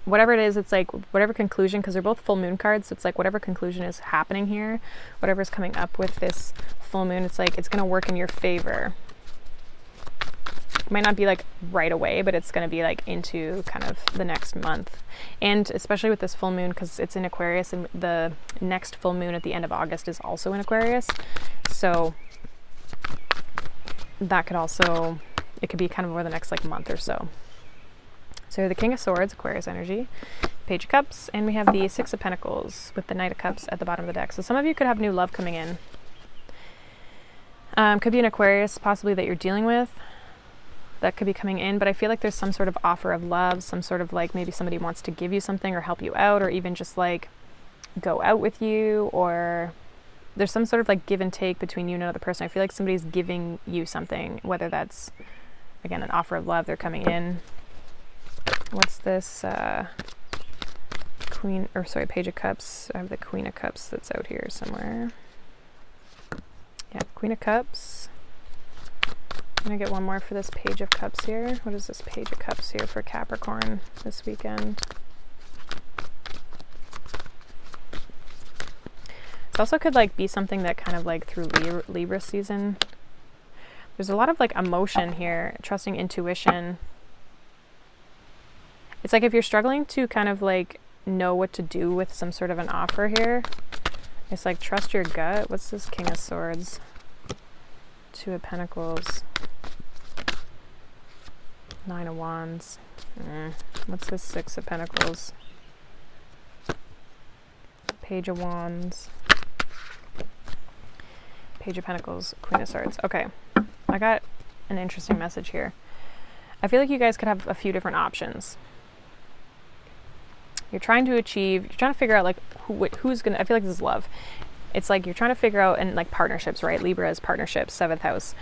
whatever it is, it's like whatever conclusion, because they're both full moon cards, so it's like whatever conclusion is happening here, whatever's coming up with this full moon, it's like it's going to work in your favor. It might not be like right away, but it's going to be like into kind of the next month. And especially with this full moon, because it's in Aquarius, and the next full moon at the end of August is also in Aquarius. So that could also, it could be kind of over the next like month or so. So the King of Swords, Aquarius energy, Page of Cups, and we have the Six of Pentacles with the Knight of Cups at the bottom of the deck. So some of you could have new love coming in. Could be an Aquarius possibly that you're dealing with. That could be coming in, but I feel like there's some sort of offer of love, some sort of like maybe somebody wants to give you something or help you out, or even just like go out with you, or there's some sort of like give and take between you and another person. I feel like somebody's giving you something, whether that's, again, an offer of love, they're coming in. What's this? Page of Cups. I have the Queen of Cups that's out here somewhere. Yeah, Queen of Cups. I'm gonna get one more for this Page of Cups here. What is this Page of Cups here for Capricorn this weekend? It also could like be something that kind of like through Libra season. There's a lot of like emotion here, trusting intuition. It's like if you're struggling to kind of like know what to do with some sort of an offer here, it's like trust your gut. What's this King of Swords? Two of Pentacles. Nine of Wands. What's this Six of Pentacles? Page of Wands. Page of Pentacles. Queen of Swords. Okay. I got an interesting message here. I feel like you guys could have a few different options. You're trying to figure out like who's gonna, I feel like this is love. It's like you're trying to figure out, and like partnerships, right? Libra is partnerships, 7th house.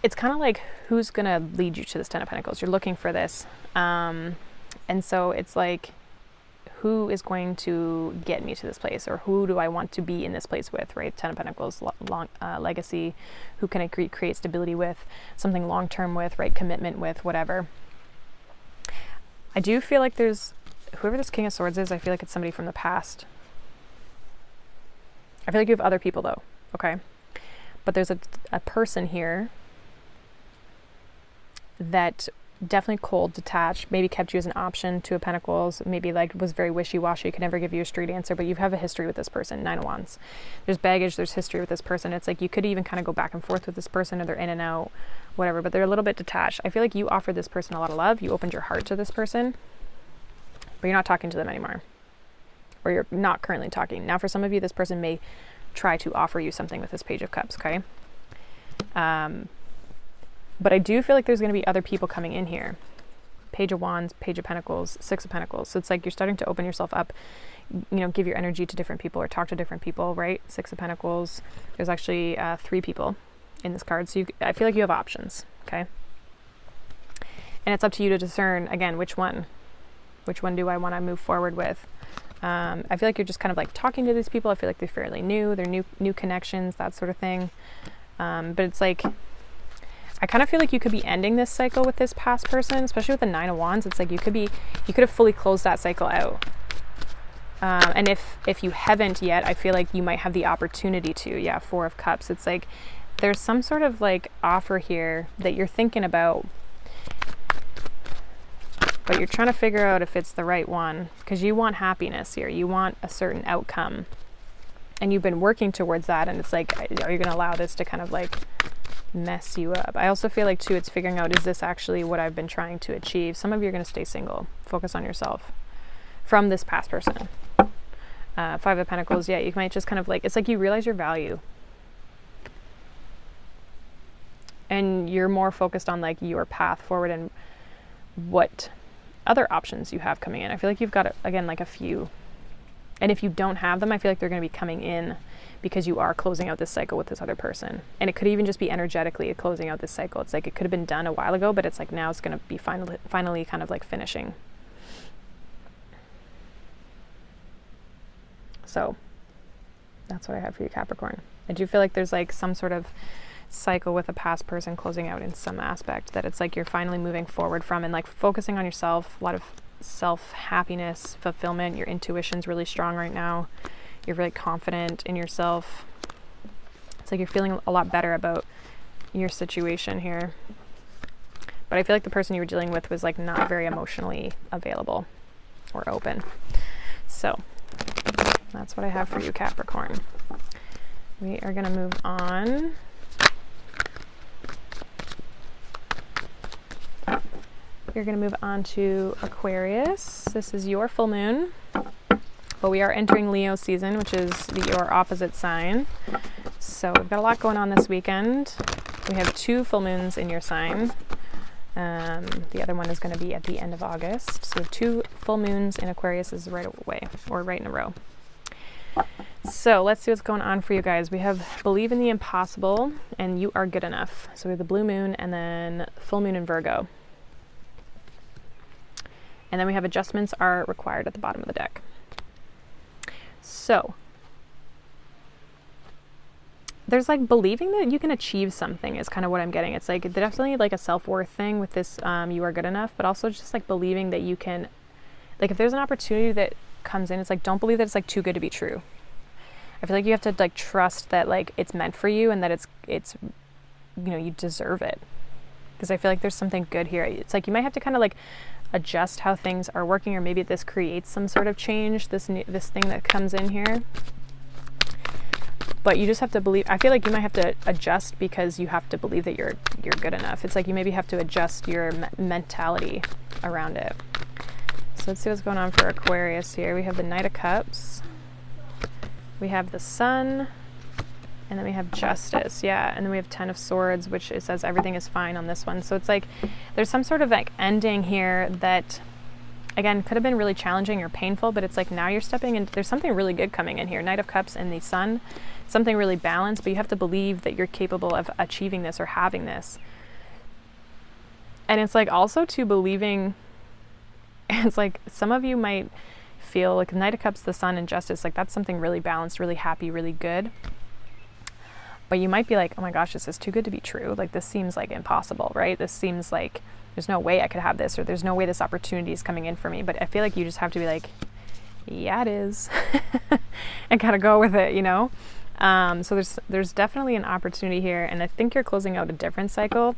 It's kind of like who's gonna lead you to this 10 of Pentacles. You're looking for this. And so it's like, who is going to get me to this place, or who do I want to be in this place with, right? 10 of Pentacles, long legacy. Who can I create stability with, something long-term with, right? Commitment with, whatever. I do feel like there's, whoever this King of Swords is, I feel like it's somebody from the past. I feel like you have other people though, okay? But there's a person here that definitely cold, detached, maybe kept you as an option. 2 of Pentacles, maybe like was very wishy-washy, could never give you a straight answer, but you have a history with this person. 9 of Wands. There's baggage, there's history with this person. It's like you could even kind of go back and forth with this person, or they're in and out, whatever, but they're a little bit detached. I feel like you offered this person a lot of love. You opened your heart to this person, but you're not talking to them anymore, or you're not currently talking. Now for some of you, this person may try to offer you something with this Page of Cups, okay? But I do feel like there's going to be other people coming in here. Page of Wands, Page of Pentacles, 6 of Pentacles. So it's like you're starting to open yourself up, you know, give your energy to different people or talk to different people, right? 6 of Pentacles. There's actually 3 people in this card. So I feel like you have options, okay? And it's up to you to discern, again, which one do I want to move forward with? I feel like you're just kind of like talking to these people. I feel like they're fairly new. They're new connections, that sort of thing. But it's like, I kind of feel like you could be ending this cycle with this past person, especially with the 9 of Wands. It's like you could have fully closed that cycle out. And if you haven't yet, I feel like you might have the opportunity to. Yeah, 4 of Cups. It's like there's some sort of like offer here that you're thinking about, but you're trying to figure out if it's the right one, because you want happiness here. You want a certain outcome, and you've been working towards that. And it's like, are you going to allow this to kind of like mess you up? I also feel like too, it's figuring out, is this actually what I've been trying to achieve? Some of you are going to stay single. Focus on yourself from this past person. 5 of Pentacles. Yeah, you might just kind of like, it's like you realize your value, and you're more focused on like your path forward and what other options you have coming in. I feel like you've got, again, like a few, and if you don't have them, I feel like they're going to be coming in because you are closing out this cycle with this other person. And it could even just be energetically closing out this cycle. It's like it could have been done a while ago, but it's like now it's going to be finally kind of like finishing. So that's what I have for you, Capricorn. I do feel like there's like some sort of cycle with a past person closing out in some aspect that it's like you're finally moving forward from, and like focusing on yourself. A lot of self-happiness, fulfillment. Your intuition's really strong right now. You're really confident in yourself. It's like you're feeling a lot better about your situation here. But I feel like the person you were dealing with was like not very emotionally available or open. So that's what I have for you, Capricorn. We are going to move on. We're going to move on to Aquarius. This is your full moon. But we are entering Leo season, which is your opposite sign. So we've got a lot going on this weekend. We have 2 full moons in your sign. The other one is going to be at the end of August. So 2 full moons in Aquarius is right away, or right in a row. So let's see what's going on for you guys. We have believe in the impossible and you are good enough. So we have the blue moon and then full moon in Virgo. And then we have adjustments are required at the bottom of the deck. So there's like believing that you can achieve something is kind of what I'm getting. It's like definitely like a self-worth thing with this, you are good enough, but also just like believing that you can, like if there's an opportunity that comes in, it's like, don't believe that it's like too good to be true. I feel like you have to like trust that like it's meant for you and that it's, you know, you deserve it. Because I feel like there's something good here. It's like you might have to kind of like adjust how things are working, or maybe this creates some sort of change, this thing that comes in here. But you just have to believe. I feel like you might have to adjust because you have to believe that you're good enough. It's like you maybe have to adjust your mentality around it. So let's see what's going on for Aquarius here. We have the Knight of Cups. We have the Sun. And then we have Justice. Yeah. And then we have 10 of Swords, which it says everything is fine on this one. So it's like there's some sort of like ending here that, again, could have been really challenging or painful, but it's like now you're stepping in. There's something really good coming in here. Knight of Cups and the Sun. Something really balanced, but you have to believe that you're capable of achieving this or having this. And it's like also to believing, it's like some of you might feel like the Knight of Cups, the Sun, and Justice, like that's something really balanced, really happy, really good. But you might be like, oh my gosh, this is too good to be true. Like this seems like impossible, right? This seems like there's no way I could have this, or there's no way this opportunity is coming in for me. But I feel like you just have to be like, yeah, it is, and kind of go with it, you know? So there's definitely an opportunity here, and I think you're closing out a different cycle.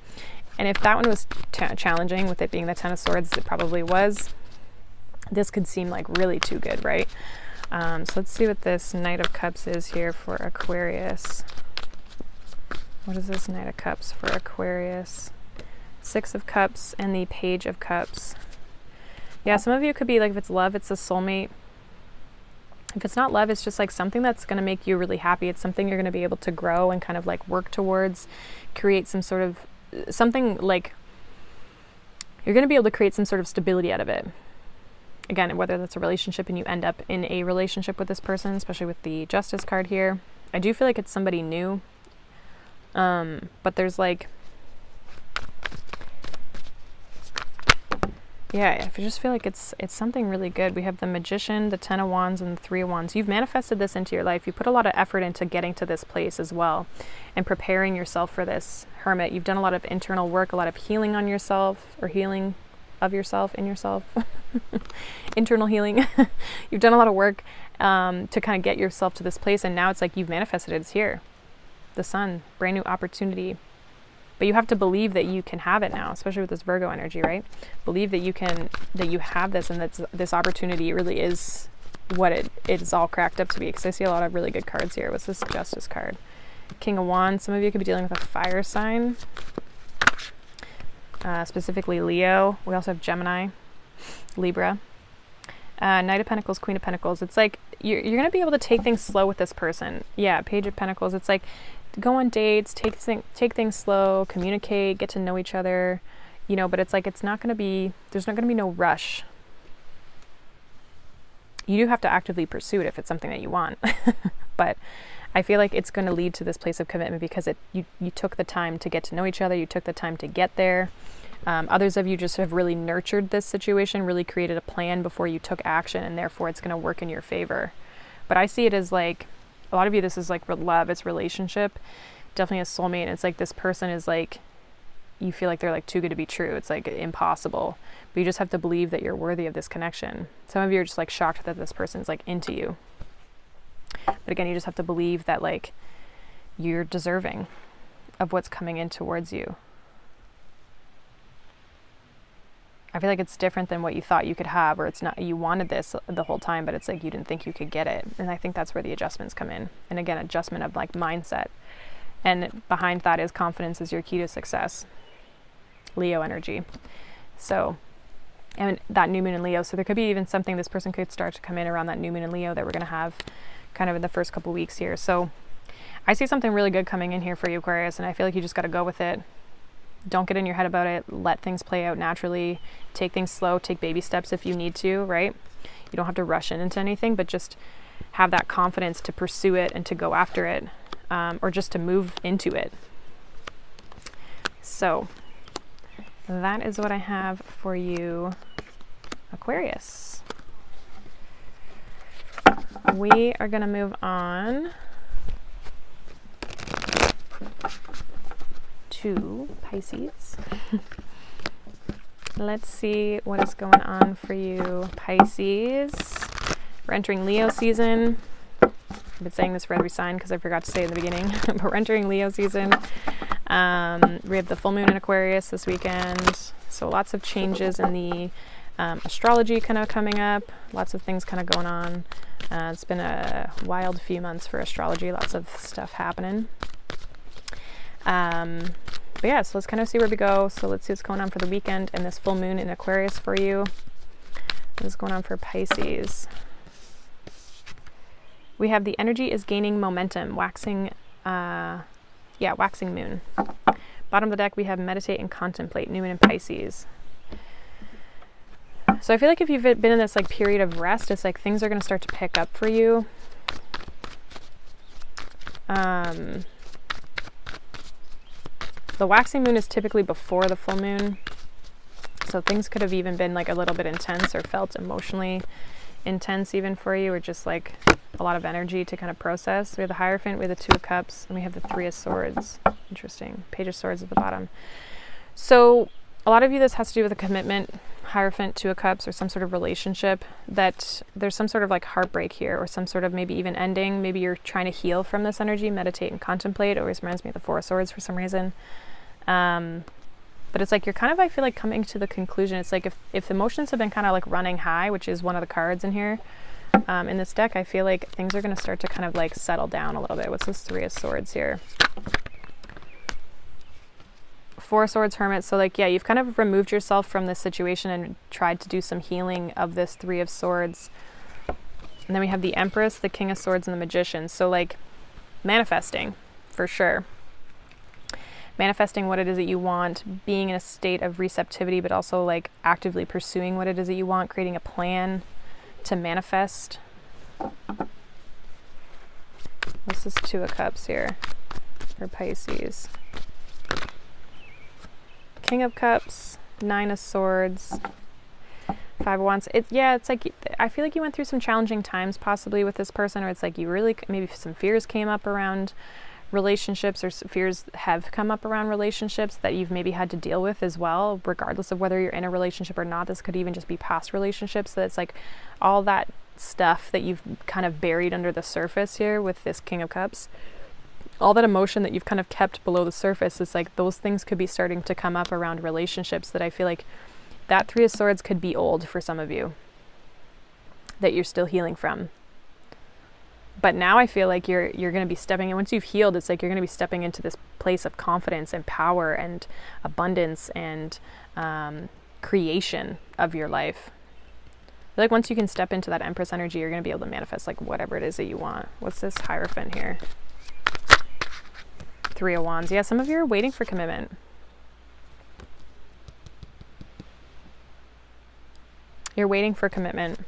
And if that one was challenging, with it being the 10 of Swords, it probably was. This could seem like really too good, right? So let's see what this Knight of Cups is here for Aquarius. What is this Knight of Cups for Aquarius? 6 of Cups and the Page of Cups. Yeah, some of you could be like, if it's love, it's a soulmate. If it's not love, it's just like something that's going to make you really happy. It's something you're going to be able to grow and kind of like work towards, create some sort of something, like you're going to be able to create some sort of stability out of it. Again, whether that's a relationship and you end up in a relationship with this person, especially with the Justice card here. I do feel like it's somebody new. But there's like, yeah, I just feel like it's something really good. We have the Magician, the 10 of Wands, and the 3 of Wands. You've manifested this into your life. You put a lot of effort into getting to this place as well and preparing yourself for this. Hermit, you've done a lot of internal work, a lot of healing on yourself, or healing of yourself, in yourself. Internal healing. You've done a lot of work to kind of get yourself to this place, and now it's like you've manifested it. It's here. The Sun, brand new opportunity. But you have to believe that you can have it now, especially with this Virgo energy, right? Believe that you can, that you have this, and that this opportunity really is what it is all cracked up to be. Because I see a lot of really good cards here. What's this Justice card? King of Wands. Some of you could be dealing with a fire sign, specifically Leo. We also have Gemini, Libra. Knight of Pentacles, Queen of Pentacles. It's like you're going to be able to take things slow with this person. Yeah, Page of Pentacles. It's like go on dates, take things slow, communicate, get to know each other, you know, but it's like there's not going to be no rush. You do have to actively pursue it if it's something that you want. But I feel like it's going to lead to this place of commitment because you took the time to get to know each other, you took the time to get there. Others of you just have really nurtured this situation, really created a plan before you took action, and therefore it's going to work in your favor. But I see it as like, a lot of you, this is like love, it's relationship, definitely a soulmate. And it's like this person is like, you feel like they're like too good to be true. It's like impossible, but you just have to believe that you're worthy of this connection. Some of you are just like shocked that this person's like into you. But again, you just have to believe that like you're deserving of what's coming in towards you. I feel like it's different than what you thought you could have, or it's not, you wanted this the whole time, but it's like you didn't think you could get it. And I think that's where the adjustments come in. And again, adjustment of like mindset. And behind that is confidence is your key to success. Leo energy. So, and that new moon in Leo. So there could be even something this person could start to come in around that new moon in Leo that we're going to have kind of in the first couple weeks here. So I see something really good coming in here for you, Aquarius, and I feel like you just got to go with it. Don't get in your head about it. Let things play out naturally. Take things slow. Take baby steps if you need to, right? You don't have to rush into anything, but just have that confidence to pursue it and to go after it, or just to move into it. So that is what I have for you, Aquarius. We are going to move on to Pisces. Let's see what is going on for you, Pisces. We're entering Leo season. I've been saying this for every sign because I forgot to say it in the beginning, but we're entering Leo season. We have the full moon in Aquarius this weekend, so lots of changes in the astrology kind of coming up, lots of things kind of going on. It's been a wild few months for astrology, lots of stuff happening. But yeah, so let's kind of see where we go. So let's see what's going on for the weekend and this full moon in Aquarius for you. What is going on for Pisces? We have the energy is gaining momentum, waxing moon. Bottom of the deck, we have meditate and contemplate, new moon in Pisces. So I feel like if you've been in this like period of rest, it's like things are going to start to pick up for you. The waxing moon is typically before the full moon. So things could have even been like a little bit intense or felt emotionally intense even for you, or just like a lot of energy to kind of process. We have the Hierophant, we have the Two of Cups, and we have the Three of Swords. Interesting. Page of Swords at the bottom. So a lot of you, this has to do with a commitment, Hierophant, Two of Cups, or some sort of relationship, that there's some sort of like heartbreak here, or some sort of maybe even ending. Maybe you're trying to heal from this energy. Meditate and contemplate always reminds me of the Four of Swords for some reason. But it's like you're kind of, I feel like, coming to the conclusion. It's like if emotions have been kind of like running high, which is one of the cards in here, in this deck, I feel like things are going to start to kind of like settle down a little bit. What's this Three of Swords here? Four of Swords, Hermit. So like, yeah, you've kind of removed yourself from this situation and tried to do some healing of this Three of Swords. And then we have the Empress, the King of Swords, and the Magician. So like manifesting for sure. Manifesting what it is that you want, being in a state of receptivity, but also like actively pursuing what it is that you want, creating a plan to manifest. This is Two of Cups here for Pisces. King of Cups, Nine of Swords, Five of Wands. It's like, I feel like you went through some challenging times possibly with this person, or it's like you really, maybe some fears came up around relationships, or fears have come up around relationships that you've maybe had to deal with as well, regardless of whether you're in a relationship or not. This could even just be past relationships. So it's like all that stuff that you've kind of buried under the surface here with this King of Cups. All that emotion that you've kind of kept below the surface, is like those things could be starting to come up around relationships, that I feel like that Three of Swords could be old for some of you, that you're still healing from. But now I feel like you're going to be stepping in. Once you've healed, it's like you're going to be stepping into this place of confidence and power and abundance and creation of your life. I feel like once you can step into that Empress energy, you're going to be able to manifest like whatever it is that you want. What's this Hierophant here? Three of Wands. Yeah, some of you are waiting for commitment. You're waiting for commitment.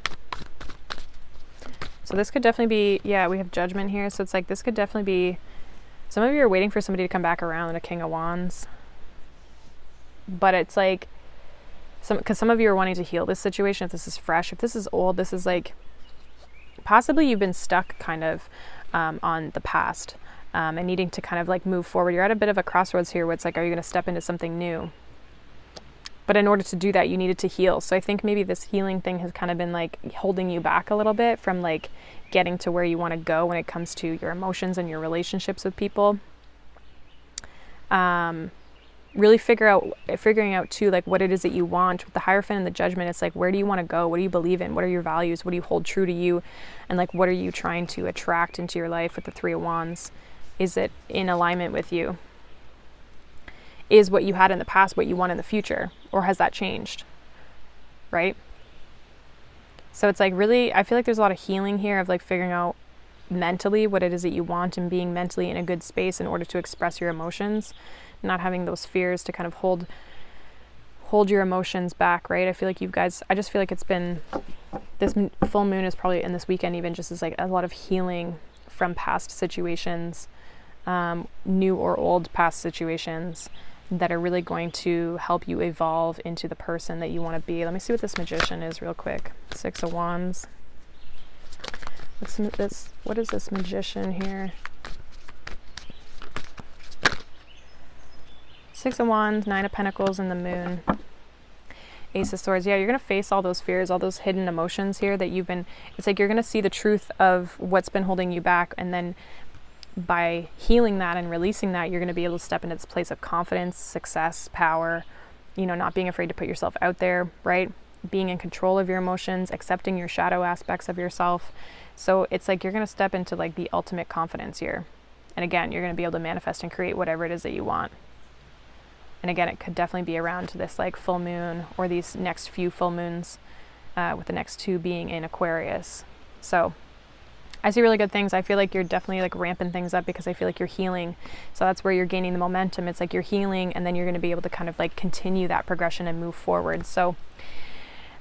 So this could definitely be, yeah, we have Judgment here. So it's like, this could definitely be, some of you are waiting for somebody to come back around, a King of Wands. But it's like, because some of you are wanting to heal this situation. If this is fresh, if this is old, this is like, possibly you've been stuck kind of on the past and needing to kind of like move forward. You're at a bit of a crossroads here where it's like, are you going to step into something new? But in order to do that, you needed to heal. So I think maybe this healing thing has kind of been like holding you back a little bit from like getting to where you want to go when it comes to your emotions and your relationships with people. Really figuring out too, like what it is that you want. With the Hierophant and the Judgment, it's like, where do you want to go? What do you believe in? What are your values? What do you hold true to you? And like, what are you trying to attract into your life with the Three of Wands? Is it in alignment with you? Is what you had in the past what you want in the future? Or has that changed? Right? So it's like really, I feel like there's a lot of healing here of like figuring out mentally what it is that you want and being mentally in a good space in order to express your emotions, not having those fears to kind of hold your emotions back, right? I feel like you guys, I just feel like it's been, this full moon is probably in this weekend even just as like a lot of healing from past situations, new or old past situations that are really going to help you evolve into the person that you want to be. Let me see what this Magician is real quick. 6 of Wands. What is this Magician here? 6 of Wands, 9 of Pentacles, and the Moon. Ace of Swords. Yeah, you're going to face all those fears, all those hidden emotions here that you've been, it's like you're going to see the truth of what's been holding you back, and then by healing that and releasing that, you're going to be able to step into this place of confidence, success, power, you know, not being afraid to put yourself out there, right? Being in control of your emotions, accepting your shadow aspects of yourself. So it's like you're going to step into like the ultimate confidence here. And again, you're going to be able to manifest and create whatever it is that you want. And again, it could definitely be around this like full moon or these next few full moons, with the next 2 being in Aquarius. So I see really good things. I feel like you're definitely like ramping things up because I feel like you're healing. So that's where you're gaining the momentum. It's like you're healing, and then you're going to be able to kind of like continue that progression and move forward. So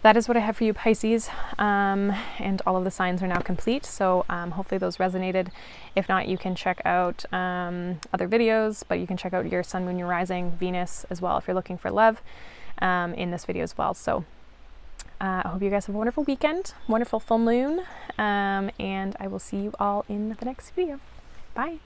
that is what I have for you, Pisces. And all of the signs are now complete. So hopefully those resonated. If not, you can check out other videos, but you can check out your sun, moon, your rising, Venus as well if you're looking for love in this video as well. So I hope you guys have a wonderful weekend, wonderful full moon, and I will see you all in the next video. Bye.